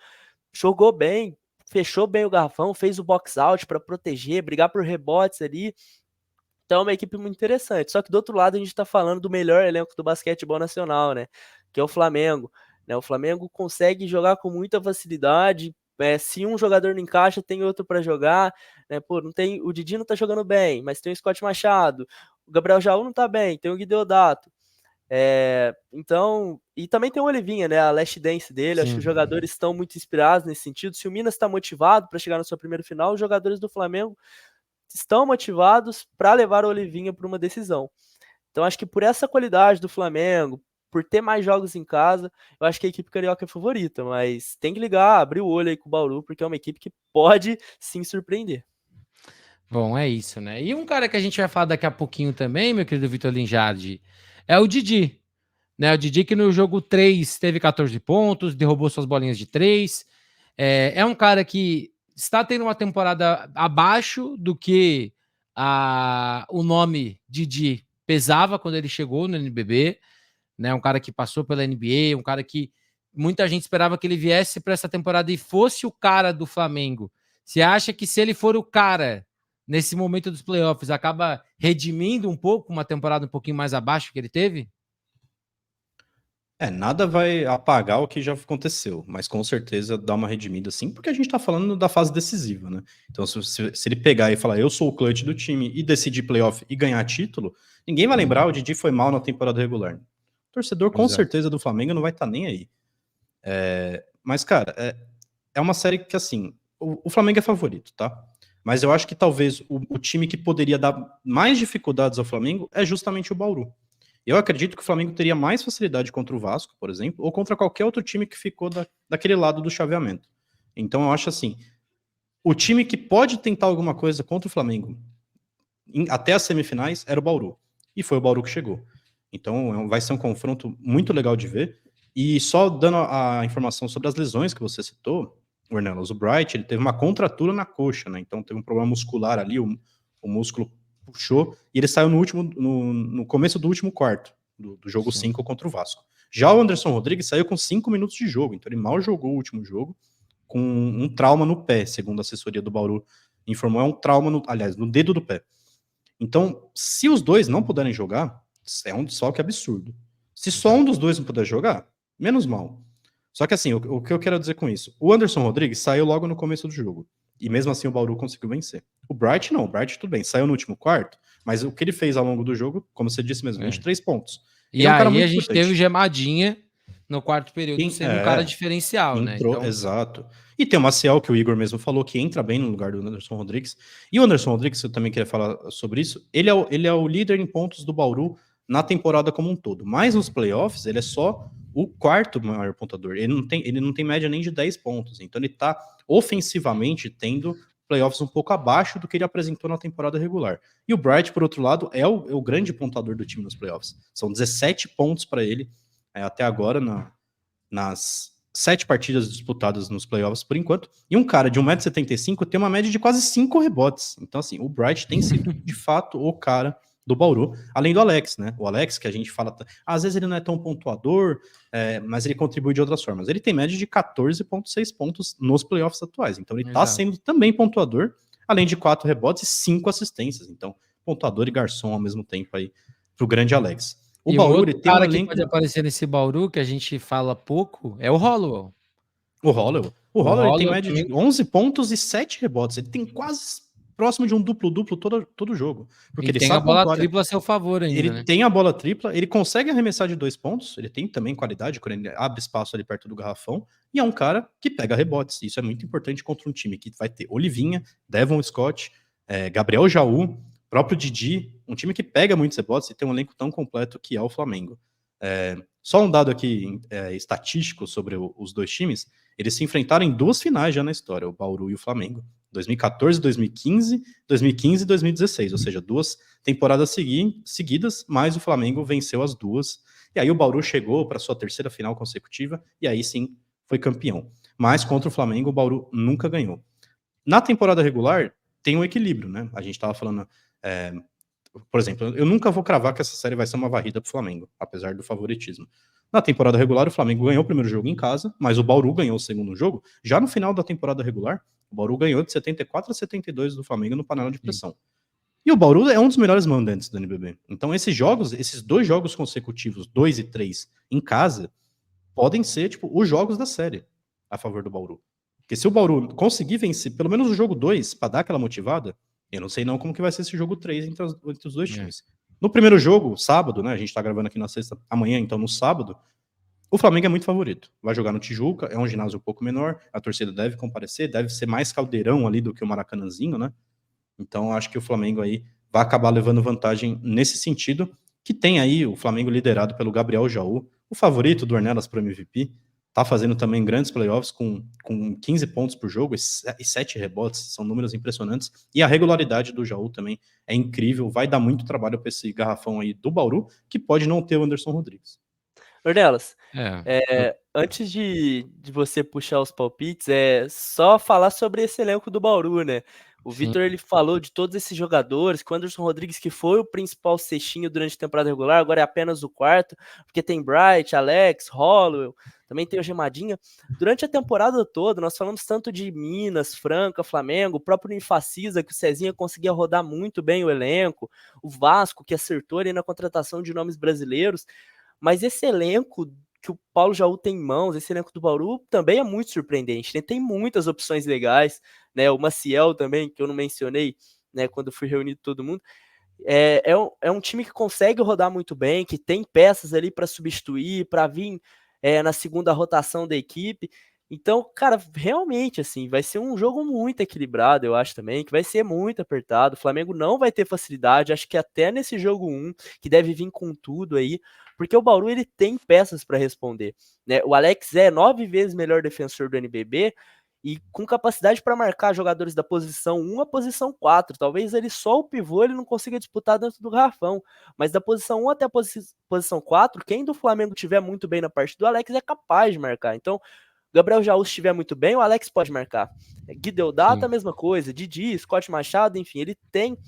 jogou bem, fechou bem o garrafão, fez o box out para proteger, brigar por rebotes ali. Então é uma equipe muito interessante. Só que do outro lado a gente tá falando do melhor elenco do basquetebol nacional, né? Que é o Flamengo. Né? O Flamengo consegue jogar com muita facilidade. Se um jogador não encaixa, tem outro para jogar. Né? Pô, não tem, o Didi não tá jogando bem, mas tem o Scott Machado. O Gabriel Jaú não tá bem, tem o Guideodato. Então, e também tem o Olivinha, né? A last dance dele. Acho que os Sim. jogadores estão muito inspirados nesse sentido. Se o Minas está motivado para chegar na sua primeira final, os jogadores do Flamengo estão motivados para levar o Olivinha para uma decisão. Então, acho que por essa qualidade do Flamengo, por ter mais jogos em casa, eu acho que a equipe carioca é favorita, mas tem que ligar, abrir o olho aí com o Bauru, porque é uma equipe que pode sim surpreender. Bom, é isso, né? E um cara que a gente vai falar daqui a pouquinho também, meu querido Vitor Linjardi, é o Didi. Né? O Didi que no jogo 3 teve 14 pontos, derrubou suas bolinhas de 3. É um cara que está tendo uma temporada abaixo do que o nome Didi pesava quando ele chegou no NBB. Né? Um cara que passou pela NBA, um cara que muita gente esperava que ele viesse para essa temporada e fosse o cara do Flamengo. Você acha que se ele for o cara nesse momento dos playoffs, acaba redimindo um pouco uma temporada um pouquinho mais abaixo que ele teve? Nada vai apagar o que já aconteceu, mas com certeza dá uma redimida sim, porque a gente tá falando da fase decisiva, né? Então, se ele pegar e falar, eu sou o clutch do time e decidir playoff e ganhar título, ninguém vai lembrar, o Didi foi mal na temporada regular. O torcedor, com Exato. certeza, do Flamengo não vai estar nem aí. Mas, cara, é uma série que, assim, o Flamengo é favorito, tá? Mas eu acho que talvez o time que poderia dar mais dificuldades ao Flamengo é justamente o Bauru. Eu acredito que o Flamengo teria mais facilidade contra o Vasco, por exemplo, ou contra qualquer outro time que ficou daquele lado do chaveamento. Então eu acho assim, o time que pode tentar alguma coisa contra o Flamengo até as semifinais era o Bauru. E foi o Bauru que chegou. Então vai ser um confronto muito legal de ver. E só dando a informação sobre as lesões que você citou, Ornelas, o Bright, ele teve uma contratura na coxa, né? Então teve um problema muscular ali, o músculo puxou, e ele saiu no começo do último quarto, do jogo 5 contra o Vasco. Já o Anderson Rodrigues saiu com 5 minutos de jogo, então ele mal jogou o último jogo, com um trauma no pé, segundo a assessoria do Bauru informou, é um trauma, no dedo do pé. Então, se os dois não puderem jogar, é um desfalque absurdo. Se só um dos dois não puder jogar, Menos mal. Só que assim, o que eu quero dizer com isso? O Anderson Rodrigues saiu logo no começo do jogo. E mesmo assim o Bauru conseguiu vencer. O Bright não, o Bright tudo bem, saiu no último quarto, mas o que ele fez ao longo do jogo, como você disse mesmo, 23 pontos. E Ele é um cara aí a muito gente teve o importante. Gemadinha no quarto período sendo um cara diferencial, né? Entrou, Então, exato. E tem o Maciel, que o Igor mesmo falou, que entra bem no lugar do Anderson Rodrigues. E o Anderson Rodrigues, eu também queria falar sobre isso, ele é o líder em pontos do Bauru na temporada como um todo. Mas nos playoffs, ele é só o quarto maior pontuador. Ele não tem média nem de 10 pontos. Então ele tá ofensivamente tendo playoffs um pouco abaixo do que ele apresentou na temporada regular. E o Bright, por outro lado, é o grande pontuador do time nos playoffs. São 17 pontos para ele até agora nas 7 partidas disputadas nos playoffs por enquanto, e um cara de 1,75 m tem uma média de quase 5 rebotes. Então, assim, o Bright tem sido, de fato, o cara do Bauru, além do Alex, né? O Alex, que a gente fala, às vezes ele não é tão pontuador, mas ele contribui de outras formas. Ele tem média de 14,6 pontos nos playoffs atuais. Então, ele tá sendo também pontuador, além de 4 rebotes e 5 assistências. Então, pontuador e garçom ao mesmo tempo aí pro grande Alex. O Bauru, ele tem um cara que elenco... pode aparecer nesse Bauru, que a gente fala pouco, é o Hollowell. O Hollowell ele tem média também... de 11 pontos e 7 rebotes. Ele tem quase próximo de um duplo-duplo todo jogo. Porque ele tem sabe a bola pontuar. tripla a seu favor ainda, ele né? tem a bola tripla, ele consegue arremessar de 2 pontos, ele tem também qualidade, quando ele abre espaço ali perto do garrafão, e é um cara que pega rebotes. Isso é muito importante contra um time que vai ter Olivinha, Devon Scott, Gabriel Jaú, próprio Didi, um time que pega muitos rebotes e tem um elenco tão completo que é o Flamengo. Só um dado aqui estatístico sobre os dois times, eles se enfrentaram em 2 finais já na história, o Bauru e o Flamengo. 2014, 2015, 2015 e 2016, ou seja, 2 temporadas seguidas, mas o Flamengo venceu as 2. E aí o Bauru chegou para sua 3ª final consecutiva e aí sim foi campeão. Mas contra o Flamengo o Bauru nunca ganhou. Na temporada regular tem um equilíbrio, né? A gente estava falando, por exemplo, eu nunca vou cravar que essa série vai ser uma varrida pro Flamengo, apesar do favoritismo. Na temporada regular, o Flamengo ganhou o primeiro jogo em casa, mas o Bauru ganhou o segundo jogo. Já no final da temporada regular, o Bauru ganhou de 74-72 do Flamengo no panela de pressão. E o Bauru é um dos melhores mandantes do NBB. Então esses 2 jogos consecutivos, 2 e 3, em casa, podem ser tipo os jogos da série a favor do Bauru. Porque se o Bauru conseguir vencer pelo menos o jogo 2 para dar aquela motivada, eu não sei não como que vai ser esse jogo 3 entre os dois times. No primeiro jogo, sábado, né? A gente tá gravando aqui na sexta, amanhã, então no sábado, o Flamengo é muito favorito. Vai jogar no Tijuca, é um ginásio um pouco menor, a torcida deve comparecer, deve ser mais caldeirão ali do que o Maracanãzinho, né? Então acho que o Flamengo aí vai acabar levando vantagem nesse sentido, que tem aí o Flamengo liderado pelo Gabriel Jaú, o favorito do Ornelas para MVP, tá fazendo também grandes playoffs com 15 pontos por jogo e 7 rebotes, são números impressionantes, e a regularidade do Jaú também é incrível, vai dar muito trabalho para esse garrafão aí do Bauru, que pode não ter o Anderson Rodrigues. Ornelas, antes de você puxar os palpites, só falar sobre esse elenco do Bauru, né? O Vitor, ele falou de todos esses jogadores, que o Anderson Rodrigues, que foi o principal cestinho durante a temporada regular, agora é apenas o quarto, porque tem Bright, Alex, Hollowell, também tem o Gemadinha. Durante a temporada toda, nós falamos tanto de Minas, Franca, Flamengo, o próprio Unifacisa, que o Cezinha conseguia rodar muito bem o elenco, o Vasco, que acertou ali na contratação de nomes brasileiros, mas esse elenco que o Paulo Jaú tem em mãos, esse elenco do Bauru, também é muito surpreendente, né? Tem muitas opções legais, né? O Maciel também, que eu não mencionei, né, quando eu fui reunido todo mundo, é um time que consegue rodar muito bem, que tem peças ali para substituir, para vir na segunda rotação da equipe. Então, cara, realmente, assim, vai ser um jogo muito equilibrado, eu acho também, que vai ser muito apertado. O Flamengo não vai ter facilidade, acho que até nesse jogo 1, que deve vir com tudo aí, porque o Bauru, ele tem peças para responder, né? O Alex é 9 vezes melhor defensor do NBB e com capacidade para marcar jogadores da posição 1 à posição 4. Talvez ele só o pivô ele não consiga disputar dentro do garrafão, mas da posição 1 até a posição 4, quem do Flamengo tiver muito bem na parte do Alex é capaz de marcar. Então, Gabriel Jaú estiver muito bem, o Alex pode marcar. Gui Deodato, a mesma coisa. Didi, Scott Machado, enfim, ele tem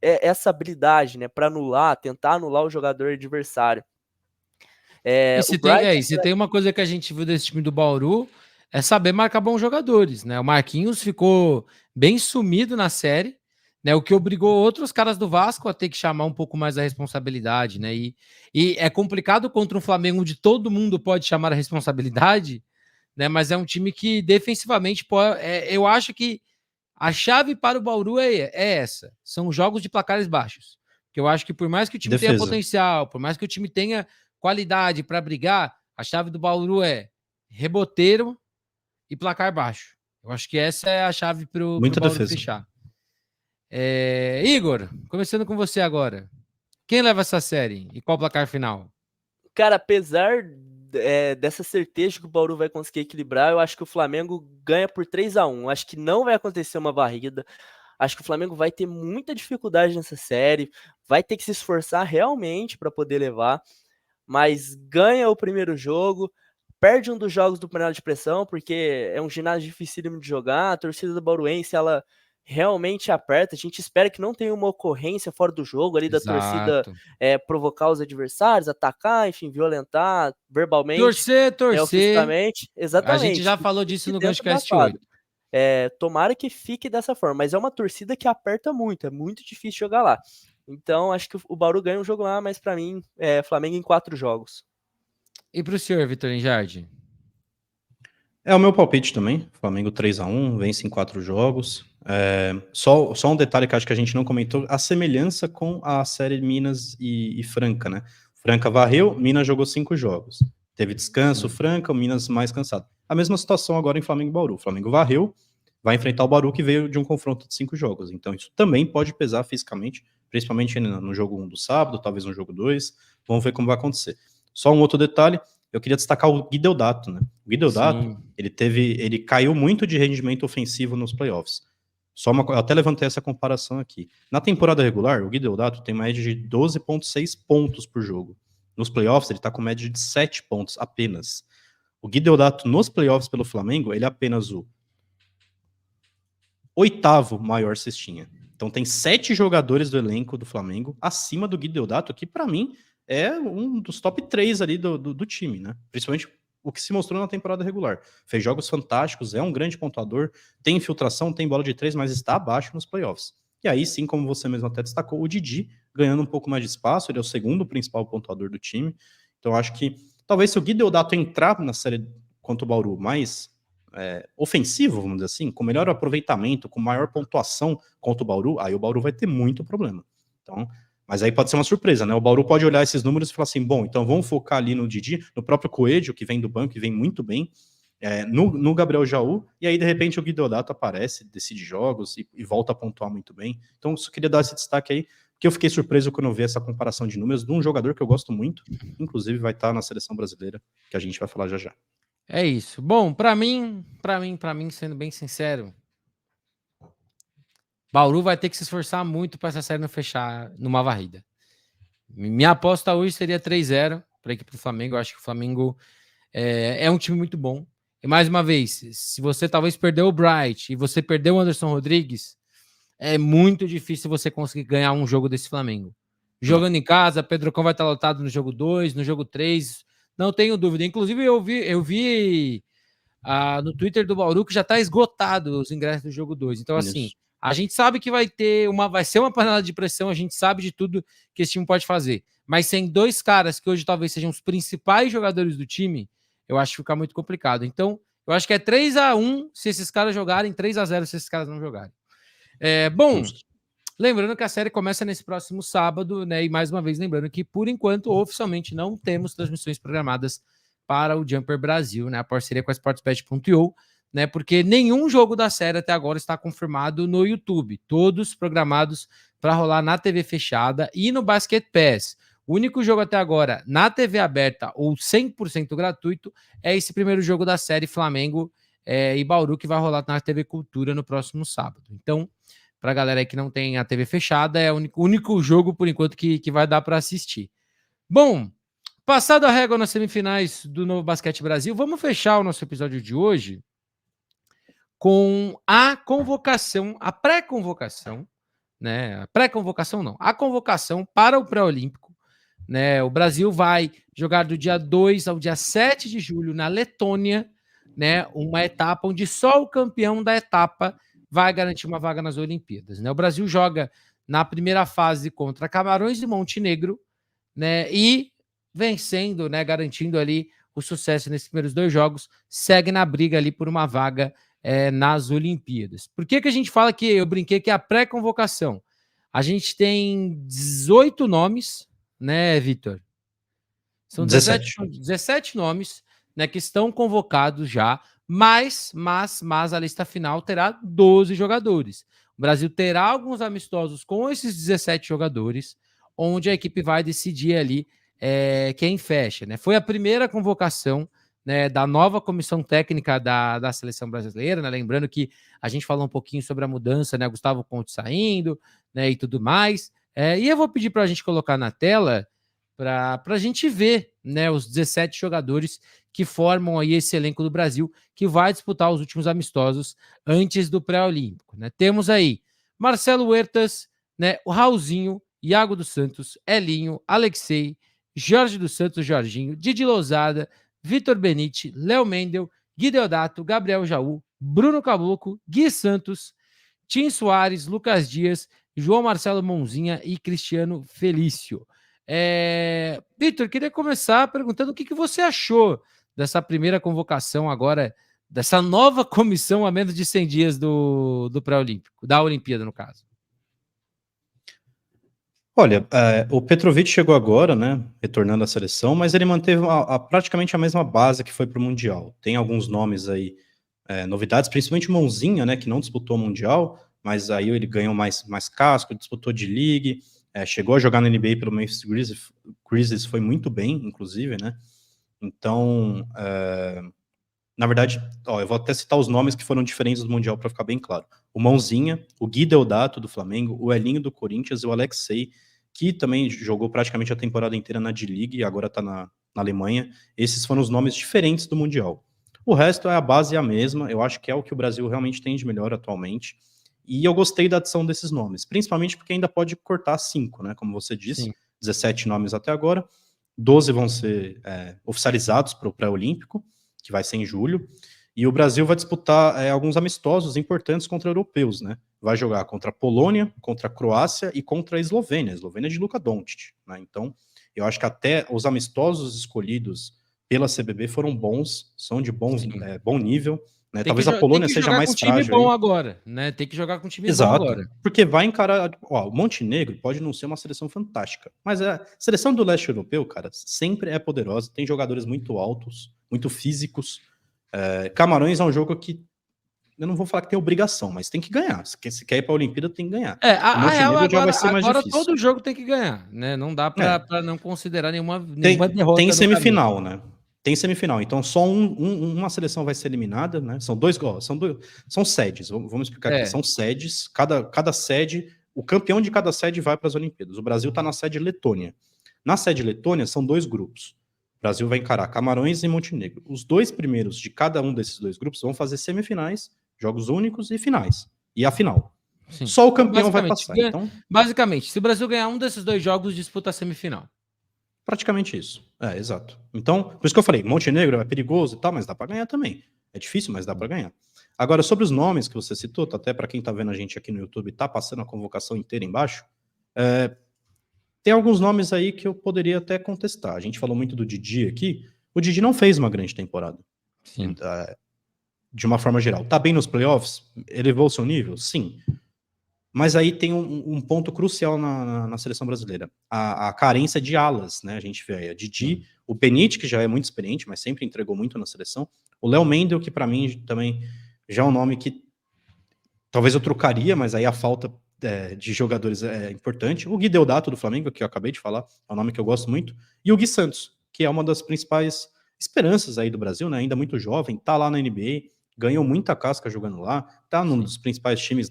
essa habilidade, né, para tentar anular o jogador adversário. Se tem uma coisa que a gente viu desse time do Bauru, é saber marcar bons jogadores, né? O Marquinhos ficou bem sumido na série, né? O que obrigou outros caras do Vasco a ter que chamar um pouco mais a responsabilidade, né? E é complicado contra um Flamengo onde todo mundo pode chamar a responsabilidade, né? Mas é um time que defensivamente eu acho que a chave para o Bauru é essa: são jogos de placares baixos. Porque eu acho que por mais que o time tenha potencial, por mais que o time tenha qualidade para brigar, a chave do Bauru é reboteiro e placar baixo. Eu acho que essa é a chave para o Bauru fechar. Igor, começando com você agora. Quem leva essa série e qual o placar final? Cara, apesar dessa certeza que o Bauru vai conseguir equilibrar, eu acho que o Flamengo ganha por 3-1. Acho que não vai acontecer uma varrida. Acho que o Flamengo vai ter muita dificuldade nessa série, vai ter que se esforçar realmente para poder levar, mas ganha o primeiro jogo, perde um dos jogos do panela de pressão, porque é um ginásio dificílimo de jogar, a torcida do Bauruense, ela realmente aperta, a gente espera que não tenha uma ocorrência fora do jogo ali da torcida provocar os adversários, atacar, enfim, violentar verbalmente, torcer, fisicamente, exatamente. A gente já falou disso no GanchoCast 8. Tomara que fique dessa forma, mas é uma torcida que aperta muito, é muito difícil jogar lá. Então, acho que o Bauru ganha um jogo lá, mas para mim, Flamengo em 4 jogos. E para o senhor, Vitor Enjardi? É o meu palpite também. Flamengo 3-1, vence em 4 jogos. Só um detalhe que acho que a gente não comentou: a semelhança com a série Minas e Franca, né? Franca varreu, Minas jogou 5 jogos. Teve descanso, Franca, o Minas mais cansado. A mesma situação agora em Flamengo e Bauru. O Flamengo varreu, vai enfrentar o Bauru que veio de um confronto de 5 jogos. Então isso também pode pesar fisicamente, principalmente no jogo 1 do sábado, talvez no jogo 2. Vamos ver como vai acontecer. Só um outro detalhe: eu queria destacar o Gui Deodato, né? O Gui Deodato, ele caiu muito de rendimento ofensivo nos playoffs. Eu até levantei essa comparação aqui. Na temporada regular, o Gui Deodato tem média de 12,6 pontos por jogo. Nos playoffs, ele tá com média de 7 pontos apenas. O Gui Deodato, nos playoffs pelo Flamengo, ele é apenas o 8º maior cestinha. Então tem 7 jogadores do elenco do Flamengo acima do Gui Deodato, que para mim é um dos top 3 ali do time, né? Principalmente o que se mostrou na temporada regular. Fez jogos fantásticos, é um grande pontuador, tem infiltração, tem bola de 3, mas está abaixo nos playoffs. E aí sim, como você mesmo até destacou, o Didi ganhando um pouco mais de espaço, ele é o segundo principal pontuador do time. Então acho que talvez se o Gui Deodato entrar na série contra o Bauru mais ofensivo, vamos dizer assim, com melhor aproveitamento, com maior pontuação contra o Bauru, aí o Bauru vai ter muito problema. Então, mas aí pode ser uma surpresa, né? O Bauru pode olhar esses números e falar assim: bom, então vamos focar ali no Didi, no próprio Coelho, que vem do banco e vem muito bem, no Gabriel Jaú, e aí de repente o Gui Deodato aparece, decide jogos e volta a pontuar muito bem. Então eu só queria dar esse destaque aí, porque eu fiquei surpreso quando eu vi essa comparação de números de um jogador que eu gosto muito, inclusive vai estar na seleção brasileira, que a gente vai falar já já. É isso. Bom, para mim, sendo bem sincero, Bauru vai ter que se esforçar muito para essa série não fechar numa varrida. Minha aposta hoje seria 3-0 para a equipe do Flamengo. Eu acho que o Flamengo é um time muito bom. E mais uma vez, se você talvez perdeu o Bright e você perdeu o Anderson Rodrigues, é muito difícil você conseguir ganhar um jogo desse Flamengo. Jogando em casa, Pedrocão vai estar lotado no jogo 2, no jogo 3, não tenho dúvida. Inclusive, eu vi no Twitter do Bauru que já está esgotado os ingressos do jogo 2. Então, assim, a gente sabe que vai ser uma panela de pressão, a gente sabe de tudo que esse time pode fazer. Mas sem 2 caras que hoje talvez sejam os principais jogadores do time, eu acho que fica muito complicado. Então, eu acho que é 3-1 se esses caras jogarem, 3-0 se esses caras não jogarem. Bom, lembrando que a série começa nesse próximo sábado, né? E mais uma vez lembrando que, por enquanto, oficialmente não temos transmissões programadas para o Jumper Brasil, né? A parceria com a Sportsbet.io, né? Porque nenhum jogo da série até agora está confirmado no YouTube. Todos programados para rolar na TV fechada e no Basket Pass. O único jogo até agora na TV aberta ou 100% gratuito é esse primeiro jogo da série Flamengo e Bauru, que vai rolar na TV Cultura no próximo sábado. Então, para a galera aí que não tem a TV fechada, é o único jogo, por enquanto, que vai dar para assistir. Bom, passado a régua nas semifinais do Novo Basquete Brasil, vamos fechar o nosso episódio de hoje com a convocação, a pré-convocação, né? A pré-convocação não, a convocação para o pré-olímpico, né? O Brasil vai jogar do dia 2 ao dia 7 de julho na Letônia, né? Uma etapa onde só o campeão da etapa vai garantir uma vaga nas Olimpíadas, né? O Brasil joga na primeira fase contra Camarões e Montenegro, né? E vencendo, né? Garantindo ali o sucesso nesses primeiros 2 jogos, segue na briga ali por uma vaga nas Olimpíadas. Por que a gente fala que eu brinquei que é a pré-convocação? A gente tem 18 nomes, né, Vitor? São 17 nomes, né, que estão convocados já, mas a lista final terá 12 jogadores. O Brasil terá alguns amistosos com esses 17 jogadores, onde a equipe vai decidir ali quem fecha, né? Foi a primeira convocação, né, da nova comissão técnica da seleção brasileira, né? Lembrando que a gente falou um pouquinho sobre a mudança, né? Gustavo Conte saindo, né, e tudo mais. E eu vou pedir para a gente colocar na tela para a gente ver, né, os 17 jogadores que formam aí esse elenco do Brasil, que vai disputar os últimos amistosos antes do pré-olímpico, né? Temos aí Marcelo Huertas, né, o Raulzinho, Iago dos Santos, Elinho, Alexei, Jorge dos Santos, Jorginho, Didi Lousada, Vitor Benite, Léo Mendel, Gui Deodato, Gabriel Jaú, Bruno Caboclo, Gui Santos, Tim Soares, Lucas Dias, João Marcelo Monzinha e Cristiano Felício. Vitor, queria começar perguntando o que você achou dessa primeira convocação agora, dessa nova comissão a menos de 100 dias do pré-olímpico, da Olimpíada, no caso. Olha, o Petrovic chegou agora, né, retornando à seleção, mas ele manteve praticamente a mesma base que foi para o Mundial. Tem alguns nomes aí, novidades, principalmente o Mãozinha, né, que não disputou o Mundial, mas aí ele ganhou mais casco, disputou de League, chegou a jogar na NBA pelo Memphis Grizzlies, foi muito bem, inclusive, né, então, na verdade, eu vou até citar os nomes que foram diferentes do Mundial para ficar bem claro. O Mãozinha, o Gui Deodato do Flamengo, o Elinho do Corinthians e o Alexei, que também jogou praticamente a temporada inteira na D-League e agora está na Alemanha. Esses foram os nomes diferentes do Mundial. O resto a base é a mesma, eu acho que é o que o Brasil realmente tem de melhor atualmente. E eu gostei da adição desses nomes, principalmente porque ainda pode cortar 5, né? Como você disse, sim. 17 nomes até agora, 12 vão ser oficializados para o pré-olímpico, que vai ser em julho, e o Brasil vai disputar alguns amistosos importantes contra europeus, né? Vai jogar contra a Polônia, contra a Croácia e contra a Eslovênia. A Eslovênia é de Luka Doncic, né? Então, eu acho que até os amistosos escolhidos pela CBB foram bons, são de bom nível, né? Talvez a Polônia seja mais frágil. Tem que jogar com time bom agora, né? Tem que jogar com time bom agora. Porque vai encarar... o Montenegro pode não ser uma seleção fantástica, mas a seleção do leste europeu, cara, sempre é poderosa, tem jogadores muito altos, muito físicos. Camarões é um jogo que eu não vou falar que tem obrigação, mas tem que ganhar. Se quer ir para a Olimpíada, tem que ganhar. O Montenegro já vai ser mais difícil. Agora todo jogo tem que ganhar, né? Não dá para não considerar nenhuma derrota. Tem semifinal, né? Tem semifinal. Então só uma seleção vai ser eliminada, né? São sedes. Vamos explicar aqui. São sedes. Cada sede, o campeão de cada sede vai para as Olimpíadas. O Brasil está na sede Letônia. Na sede Letônia são 2 grupos. O Brasil vai encarar Camarões e Montenegro. Os 2 primeiros de cada um desses 2 grupos vão fazer semifinais, jogos únicos e finais. E a final. Sim. Só o campeão vai passar. Então, basicamente, se o Brasil ganhar um desses 2 jogos, disputa a semifinal. Praticamente isso. Exato. Então, por isso que eu falei, Montenegro é perigoso e tal, mas dá para ganhar também. É difícil, mas dá para ganhar. Agora, sobre os nomes que você citou, até para quem tá vendo a gente aqui no YouTube, tá passando a convocação inteira embaixo, tem alguns nomes aí que eu poderia até contestar. A gente falou muito do Didi aqui. O Didi não fez uma grande temporada. Sim. De uma forma geral. Tá bem nos playoffs? Elevou seu nível? Sim. Mas aí tem um ponto crucial na seleção brasileira. A carência de alas, né? A gente vê aí a Didi, o Benite, que já é muito experiente, mas sempre entregou muito na seleção. O Léo Mendel, que para mim também já é um nome que talvez eu trocaria, mas aí a falta de jogadores é importante. O Gui Deodato do Flamengo, que eu acabei de falar, é um nome que eu gosto muito. E o Gui Santos, que é uma das principais esperanças aí do Brasil, né? Ainda muito jovem, tá lá na NBA, ganhou muita casca jogando lá, tá num dos principais times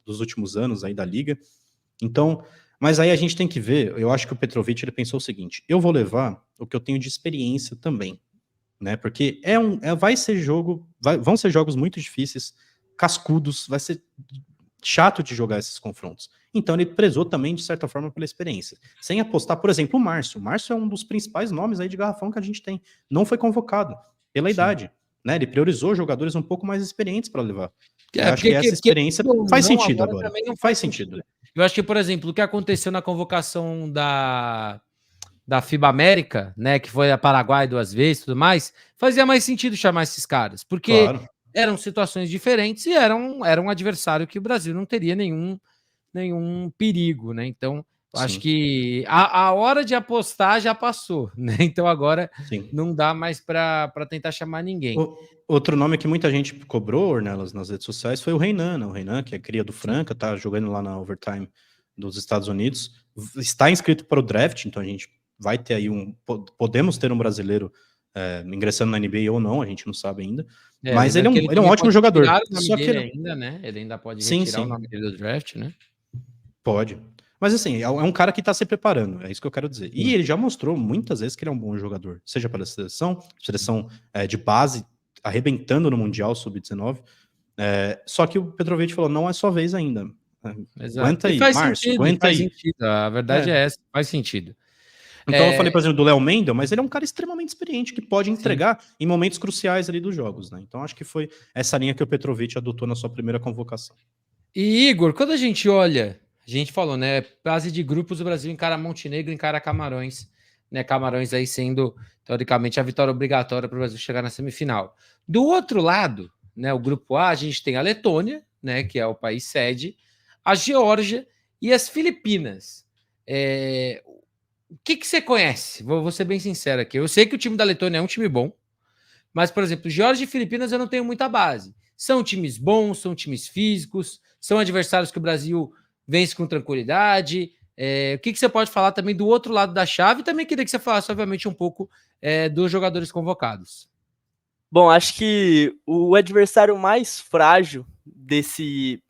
dos últimos anos aí da liga. Então, mas aí a gente tem que ver, eu acho que o Petrovic ele pensou o seguinte, eu vou levar o que eu tenho de experiência também, né? Porque vão ser jogos muito difíceis, cascudos, vai ser chato de jogar esses confrontos. Então ele prezou também, de certa forma, pela experiência. Sem apostar, por exemplo, o Márcio. O Márcio é um dos principais nomes aí de garrafão que a gente tem. Não foi convocado pela idade. Né? Ele priorizou jogadores um pouco mais experientes para levar. Eu acho que essa experiência faz sentido agora. Também não faz sentido. Eu acho que, por exemplo, o que aconteceu na convocação da FIBA América, né, que foi a Paraguai 2 vezes e tudo mais, fazia mais sentido chamar esses caras, porque eram situações diferentes e era um adversário que o Brasil não teria nenhum perigo, né? Então, acho que a hora de apostar já passou, né? Então agora não dá mais para tentar chamar ninguém. Outro nome que muita gente cobrou, Ornelas, nas redes sociais foi o Renan, né? O Renan, que é cria do Franca, tá jogando lá na Overtime dos Estados Unidos, está inscrito para o draft, então a gente vai ter aí podemos ter um brasileiro ingressando na NBA ou não, a gente não sabe ainda. Mas ele é um ótimo jogador. Só que ainda, né? Ele ainda pode retirar o nome dele do draft, né? Pode. Mas assim, é um cara que tá se preparando, é isso que eu quero dizer. E ele já mostrou muitas vezes que ele é um bom jogador, seja pela seleção de base, arrebentando no Mundial Sub-19. Só que o Petrovic falou, não é sua vez ainda. Aguenta aí, Márcio, aguenta aí. Sentido. A verdade é essa, faz sentido. Então eu falei, por exemplo, do Léo Mendel, mas ele é um cara extremamente experiente, que pode entregar em momentos cruciais ali dos jogos, né? Então acho que foi essa linha que o Petrovic adotou na sua primeira convocação. E Igor, quando a gente olha, a gente falou, né? Fase de grupos, o Brasil encara Montenegro, encara Camarões, né? Camarões aí sendo, teoricamente, a vitória obrigatória para o Brasil chegar na semifinal. Do outro lado, né? O grupo A, a gente tem a Letônia, né? Que é o país sede, a Geórgia e as Filipinas. O que você conhece? Vou ser bem sincero aqui. Eu sei que o time da Letônia é um time bom, mas, por exemplo, Geórgia e Filipinas eu não tenho muita base. São times bons, são times físicos, são adversários que o Brasil vence com tranquilidade. O que você pode falar também do outro lado da chave? Também queria que você falasse, obviamente, um pouco dos jogadores convocados. Bom, acho que o adversário mais frágil desse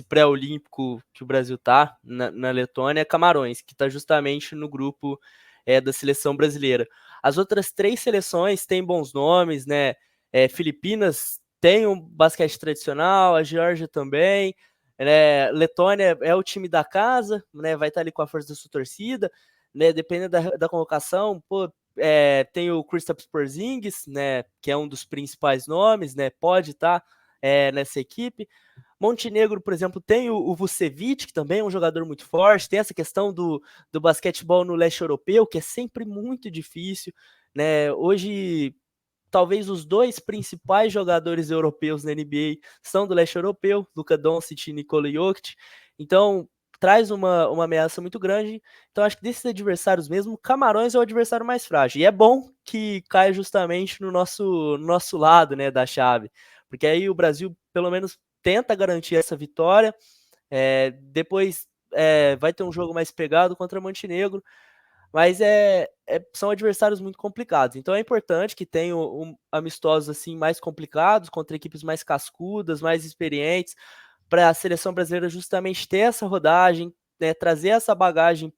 pré-olímpico que o Brasil tá na Letônia é Camarões, que está justamente no grupo da seleção brasileira. As outras 3 seleções têm bons nomes, né? Filipinas tem um basquete tradicional, a Geórgia também, né? Letônia é o time da casa, né? Vai estar ali com a força da sua torcida, né? Dependendo da convocação, tem o Kristaps Porzingis, né? Que é um dos principais nomes, né? Pode estar nessa equipe. Montenegro, por exemplo, tem o Vucevic, que também é um jogador muito forte, tem essa questão do basquetebol no leste europeu, que é sempre muito difícil, né? Hoje, talvez os 2 principais jogadores europeus na NBA são do leste europeu, Luka Doncic e Nikola Jokic, então traz uma ameaça muito grande. Então acho que desses adversários mesmo, Camarões é o adversário mais frágil, e é bom que caia justamente no nosso lado, né, da chave, porque aí o Brasil, pelo menos, tenta garantir essa vitória, depois vai ter um jogo mais pegado contra Montenegro, mas são adversários muito complicados, então é importante que tenham amistosos assim, mais complicados, contra equipes mais cascudas, mais experientes, para a seleção brasileira justamente ter essa rodagem, né, trazer essa bagagem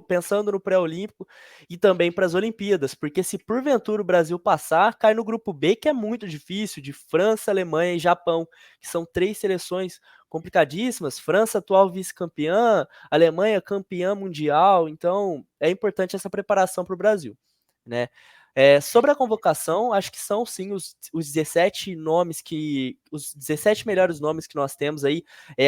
pensando no pré-olímpico e também para as Olimpíadas, porque se porventura o Brasil passar, cai no grupo B, que é muito difícil, de França, Alemanha e Japão, que são 3 seleções complicadíssimas. França, atual vice-campeã, Alemanha, campeã mundial, então é importante essa preparação para o Brasil, né? Sobre a convocação, acho que são sim os 17 nomes os 17 melhores nomes que nós temos aí,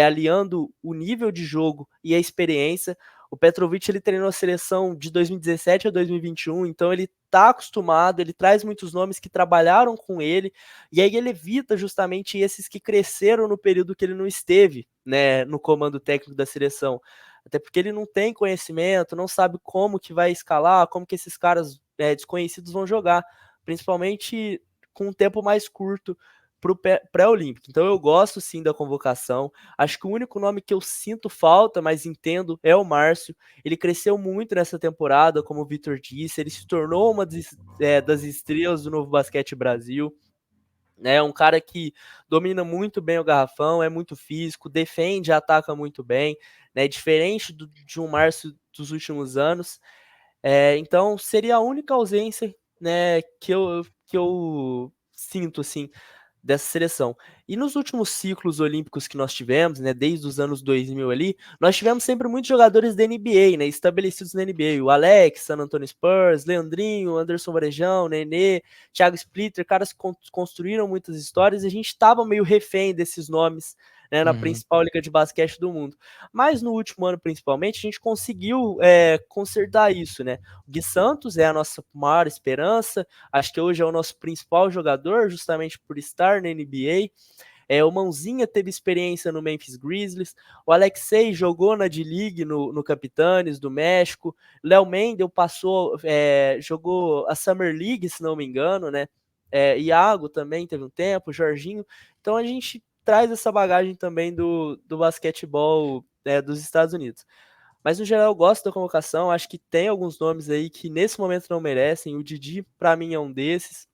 aliando o nível de jogo e a experiência. O Petrovic, ele treinou a seleção de 2017 a 2021, então ele está acostumado, ele traz muitos nomes que trabalharam com ele, e aí ele evita justamente esses que cresceram no período que ele não esteve, né, no comando técnico da seleção. Até porque ele não tem conhecimento, não sabe como que vai escalar, como que esses caras desconhecidos vão jogar, principalmente com um tempo mais curto para o pré-olímpico. Então eu gosto sim da convocação. Acho que o único nome que eu sinto falta, mas entendo, é o Márcio. Ele cresceu muito nessa temporada, como o Vitor disse, ele se tornou uma das estrelas do Novo Basquete Brasil. É um cara que domina muito bem o garrafão, é muito físico, defende, ataca muito bem, né? Diferente de um Márcio dos últimos anos. Então seria a única ausência, né, que eu sinto assim dessa seleção. E nos últimos ciclos olímpicos que nós tivemos, né, desde os anos 2000 ali, nós tivemos sempre muitos jogadores da NBA, né, estabelecidos na NBA. O Alex, San Antonio Spurs, Leandrinho, Anderson Varejão, Nenê, Thiago Splitter, caras que construíram muitas histórias e a gente estava meio refém desses nomes, né, na principal liga de basquete do mundo. Mas no último ano, principalmente, a gente conseguiu consertar isso, né? O Gui Santos é a nossa maior esperança, acho que hoje é o nosso principal jogador, justamente por estar na NBA. O Mãozinha teve experiência no Memphis Grizzlies, o Alexei jogou na D-League no Capitanes do México, Léo Mendel jogou a Summer League, se não me engano, né? Iago também teve um tempo, Jorginho. Então a gente traz essa bagagem também do basquetebol dos Estados Unidos. Mas no geral eu gosto da convocação, acho que tem alguns nomes aí que nesse momento não merecem, o Didi para mim é um desses,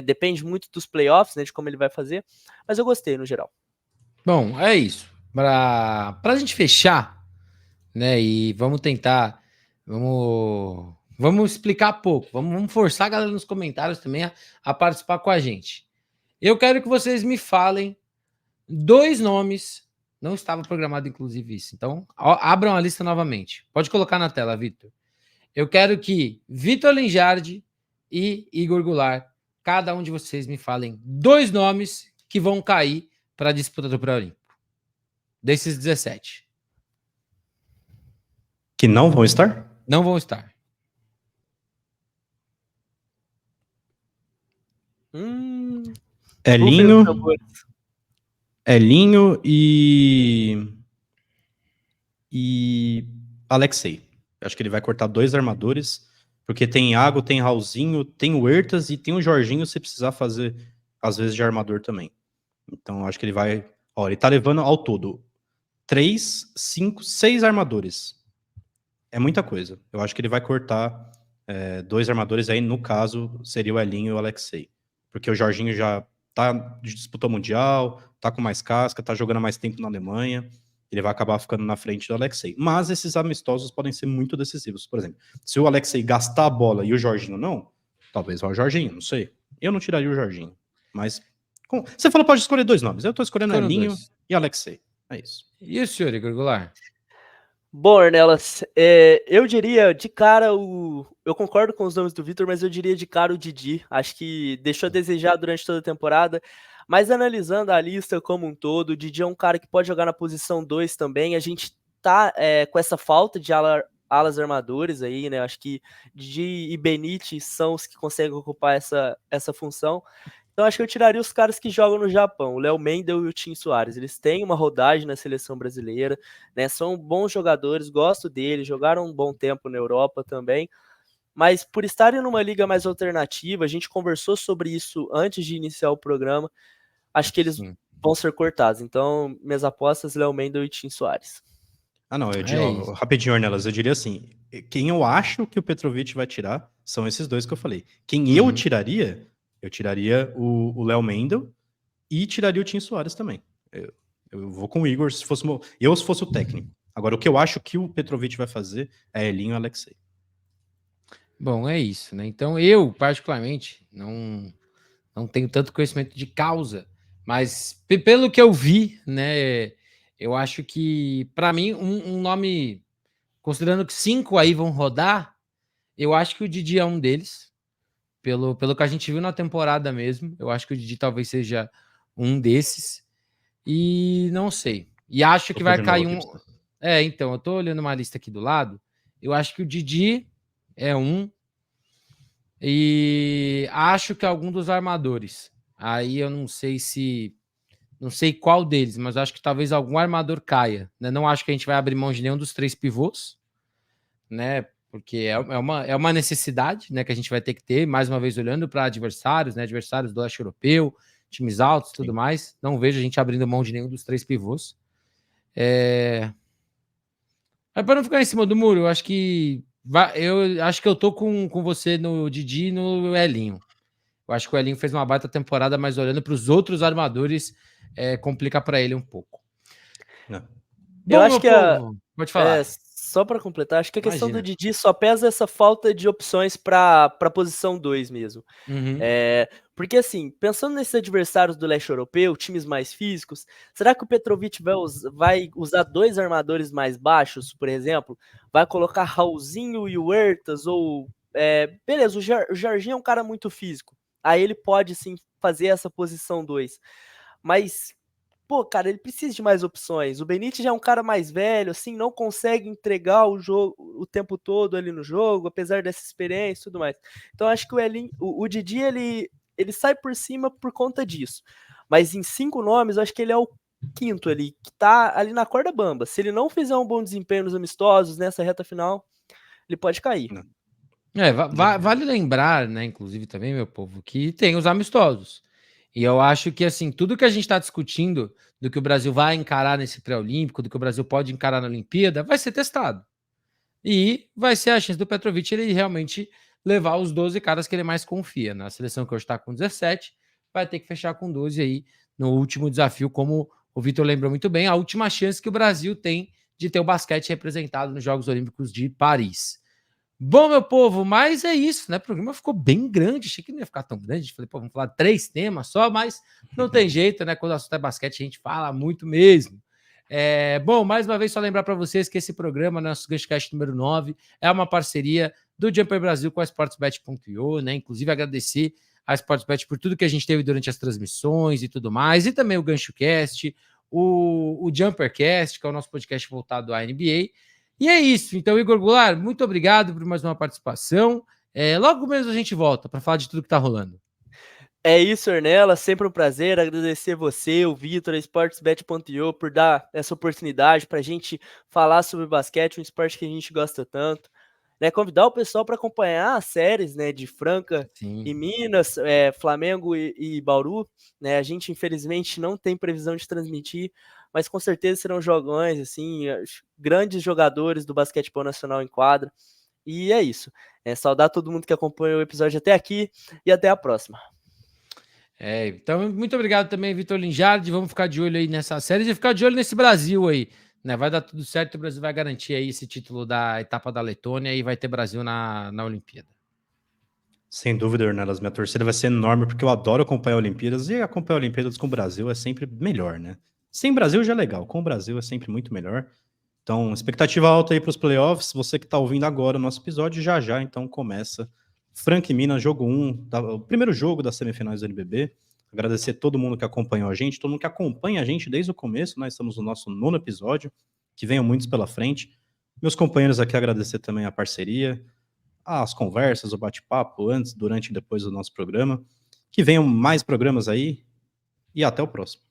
depende muito dos playoffs, né, de como ele vai fazer, mas eu gostei no geral. Bom, é isso. Para a gente fechar, né, e vamos tentar, vamos explicar pouco, vamos forçar a galera nos comentários também a participar com a gente. Eu quero que vocês me falem 2 nomes, não estava programado inclusive isso, então abram a lista novamente. Pode colocar na tela, Vitor. Eu quero que Vitor Lingiardi e Igor Goulart, cada um de vocês me falem 2 nomes que vão cair para a disputa do pré-olímpico. Desses 17. Que não vão estar? Não vão estar. Elinho e Alexei. Eu acho que ele vai cortar 2 armadores, porque tem Iago, tem Raulzinho, tem o Huertas e tem o Jorginho se precisar fazer, às vezes, de armador também. Então, eu acho que ele vai... Ó, ele tá levando ao todo 3, 5, 6 armadores. É muita coisa. Eu acho que ele vai cortar 2 armadores aí, no caso, seria o Elinho e o Alexei. Porque o Jorginho já disputou Mundial, tá com mais casca, tá jogando há mais tempo na Alemanha, ele vai acabar ficando na frente do Alexei. Mas esses amistosos podem ser muito decisivos. Por exemplo, se o Alexei gastar a bola e o Jorginho não, talvez vá o Jorginho, não sei. Eu não tiraria o Jorginho, mas... Você falou pode escolher 2 nomes, eu tô escolhendo Elinho e Alexei. É isso. E o senhor, Igor Goulart? Bom, Ornelas, eu diria de cara eu concordo com os nomes do Vitor, mas eu diria de cara o Didi. Acho que deixou a desejar durante toda a temporada. Mas analisando a lista como um todo, o Didi é um cara que pode jogar na posição 2 também. A gente tá com essa falta de alas armadores aí, né? Acho que Didi e Benítez são os que conseguem ocupar essa função. Então acho que eu tiraria os caras que jogam no Japão, o Léo Mendel e o Tim Soares. Eles têm uma rodagem na seleção brasileira, né? São bons jogadores, gosto deles, jogaram um bom tempo na Europa também. Mas por estarem numa liga mais alternativa, a gente conversou sobre isso antes de iniciar o programa, acho que eles vão ser cortados. Então, minhas apostas, Léo Mendel e Tim Soares. Não, rapidinho, Ornelas, eu diria assim, quem eu acho que o Petrovic vai tirar são esses 2 que eu falei. Quem eu tiraria o Léo Mendel e tiraria o Tim Soares também. Eu vou com o Igor se fosse o técnico. Agora, o que eu acho que o Petrovic vai fazer é Elinho e Alexei. Bom, é isso, né? Então, eu, particularmente, não tenho tanto conhecimento de causa, mas pelo que eu vi, né, eu acho que, para mim, um nome, considerando que 5 aí vão rodar, eu acho que o Didi é um deles, pelo que a gente viu na temporada mesmo, eu acho que o Didi talvez seja um desses, e não sei. E acho que vai cair um... então, eu tô olhando uma lista aqui do lado, eu acho que o Didi é um, e acho que algum dos armadores. Aí eu não sei qual deles, mas acho que talvez algum armador caia. Né? Não acho que a gente vai abrir mão de nenhum dos 3 pivôs, né? Porque é uma necessidade, né, que a gente vai ter que ter, mais uma vez olhando para adversários, né? Adversários do leste europeu, times altos e tudo mais. Não vejo a gente abrindo mão de nenhum dos 3 pivôs. Mas para não ficar em cima do muro, eu acho que eu tô com você no Didi e no Elinho. Eu acho que o Elinho fez uma baita temporada, mas olhando para os outros armadores, complica para ele um pouco. Bom, eu acho que pode falar. Só para completar, acho que a questão do Didi só pesa essa falta de opções para posição 2 mesmo. Porque assim, pensando nesses adversários do leste europeu, times mais físicos, será que o Petrovic vai usar 2 armadores mais baixos, por exemplo? Vai colocar Raulzinho e o Huertas? Ou. Beleza, o Jorginho é um cara muito físico. Aí ele pode sim fazer essa posição 2. Mas, pô, cara, ele precisa de mais opções. O Benítez já é um cara mais velho, assim, não consegue entregar o jogo o tempo todo ali no jogo, apesar dessa experiência e tudo mais. Então acho que o Didi, ele sai por cima por conta disso. Mas em 5 nomes, eu acho que ele é o quinto ali, que tá ali na corda bamba. Se ele não fizer um bom desempenho nos amistosos, nessa reta final, ele pode cair. Vale lembrar, né, inclusive também, meu povo, que tem os amistosos. E eu acho que, assim, tudo que a gente está discutindo do que o Brasil vai encarar nesse pré-olímpico, do que o Brasil pode encarar na Olimpíada, vai ser testado. E vai ser a chance do Petrovic ele realmente levar os 12 caras que ele mais confia. Na seleção que hoje está com 17, vai ter que fechar com 12 aí no último desafio, como o Vitor lembrou muito bem, a última chance que o Brasil tem de ter o basquete representado nos Jogos Olímpicos de Paris. Bom, meu povo, mas é isso, né? O programa ficou bem grande, achei que não ia ficar tão grande. Falei, pô, vamos falar 3 temas só, mas não tem jeito, né? Quando o assunto é basquete, a gente fala muito mesmo. Bom, mais uma vez, só lembrar para vocês que esse programa, nosso GanchoCast número 9, é uma parceria do Jumper Brasil com a Sportsbet.io, né? Inclusive, agradecer a Sportsbet por tudo que a gente teve durante as transmissões e tudo mais, e também o GanchoCast, o JumperCast, que é o nosso podcast voltado à NBA. E é isso. Então, Igor Goulart, muito obrigado por mais uma participação. Logo mesmo a gente volta para falar de tudo que está rolando. É isso, Ornella. Sempre um prazer agradecer você, o Vitor, a Sportsbet.io por dar essa oportunidade para a gente falar sobre basquete, um esporte que a gente gosta tanto. Né, convidar o pessoal para acompanhar as séries, né, de Franca e Minas, Flamengo e Bauru. Né, a gente, infelizmente, não tem previsão de transmitir, mas com certeza serão jogões, assim, grandes jogadores do basquetebol nacional em quadra. E é isso. Saudar todo mundo que acompanha o episódio até aqui e até a próxima. Então, muito obrigado também, Vitor Linjardi. Vamos ficar de olho aí nessa série e ficar de olho nesse Brasil aí. Né? Vai dar tudo certo, o Brasil vai garantir aí esse título da etapa da Letônia e vai ter Brasil na Olimpíada. Sem dúvida, Ornelas, minha torcida vai ser enorme, porque eu adoro acompanhar Olimpíadas, e acompanhar Olimpíadas com o Brasil é sempre melhor, né? Sem Brasil já é legal, com o Brasil é sempre muito melhor. Então, expectativa alta aí para os playoffs. Você que está ouvindo agora o nosso episódio, já, então começa. Franca e Minas, jogo 1, o primeiro jogo das semifinais do NBB. Agradecer a todo mundo que acompanhou a gente, todo mundo que acompanha a gente desde o começo. Nós estamos no nosso 9º episódio, que venham muitos pela frente. Meus companheiros aqui, agradecer também a parceria, as conversas, o bate-papo antes, durante e depois do nosso programa. Que venham mais programas aí e até o próximo.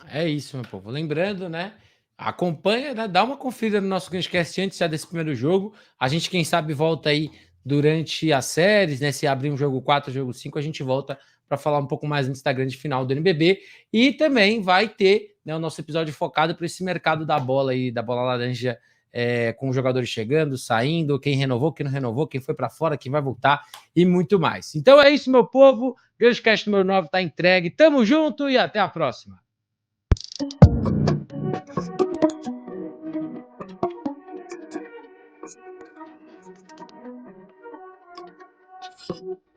É isso, meu povo. Lembrando, né? Acompanha, né? Dá uma conferida no nosso Grandcast antes já desse primeiro jogo. A gente, quem sabe, volta aí durante as séries, né? Se abrir um jogo 4, jogo 5, a gente volta para falar um pouco mais antes da grande final do NBB. E também vai ter, né, o nosso episódio focado para esse mercado da bola aí, da bola laranja, com os jogadores chegando, saindo, quem renovou, quem não renovou, quem foi para fora, quem vai voltar e muito mais. Então é isso, meu povo. Grandcast número 9 está entregue. Tamo junto e até a próxima. Thank you.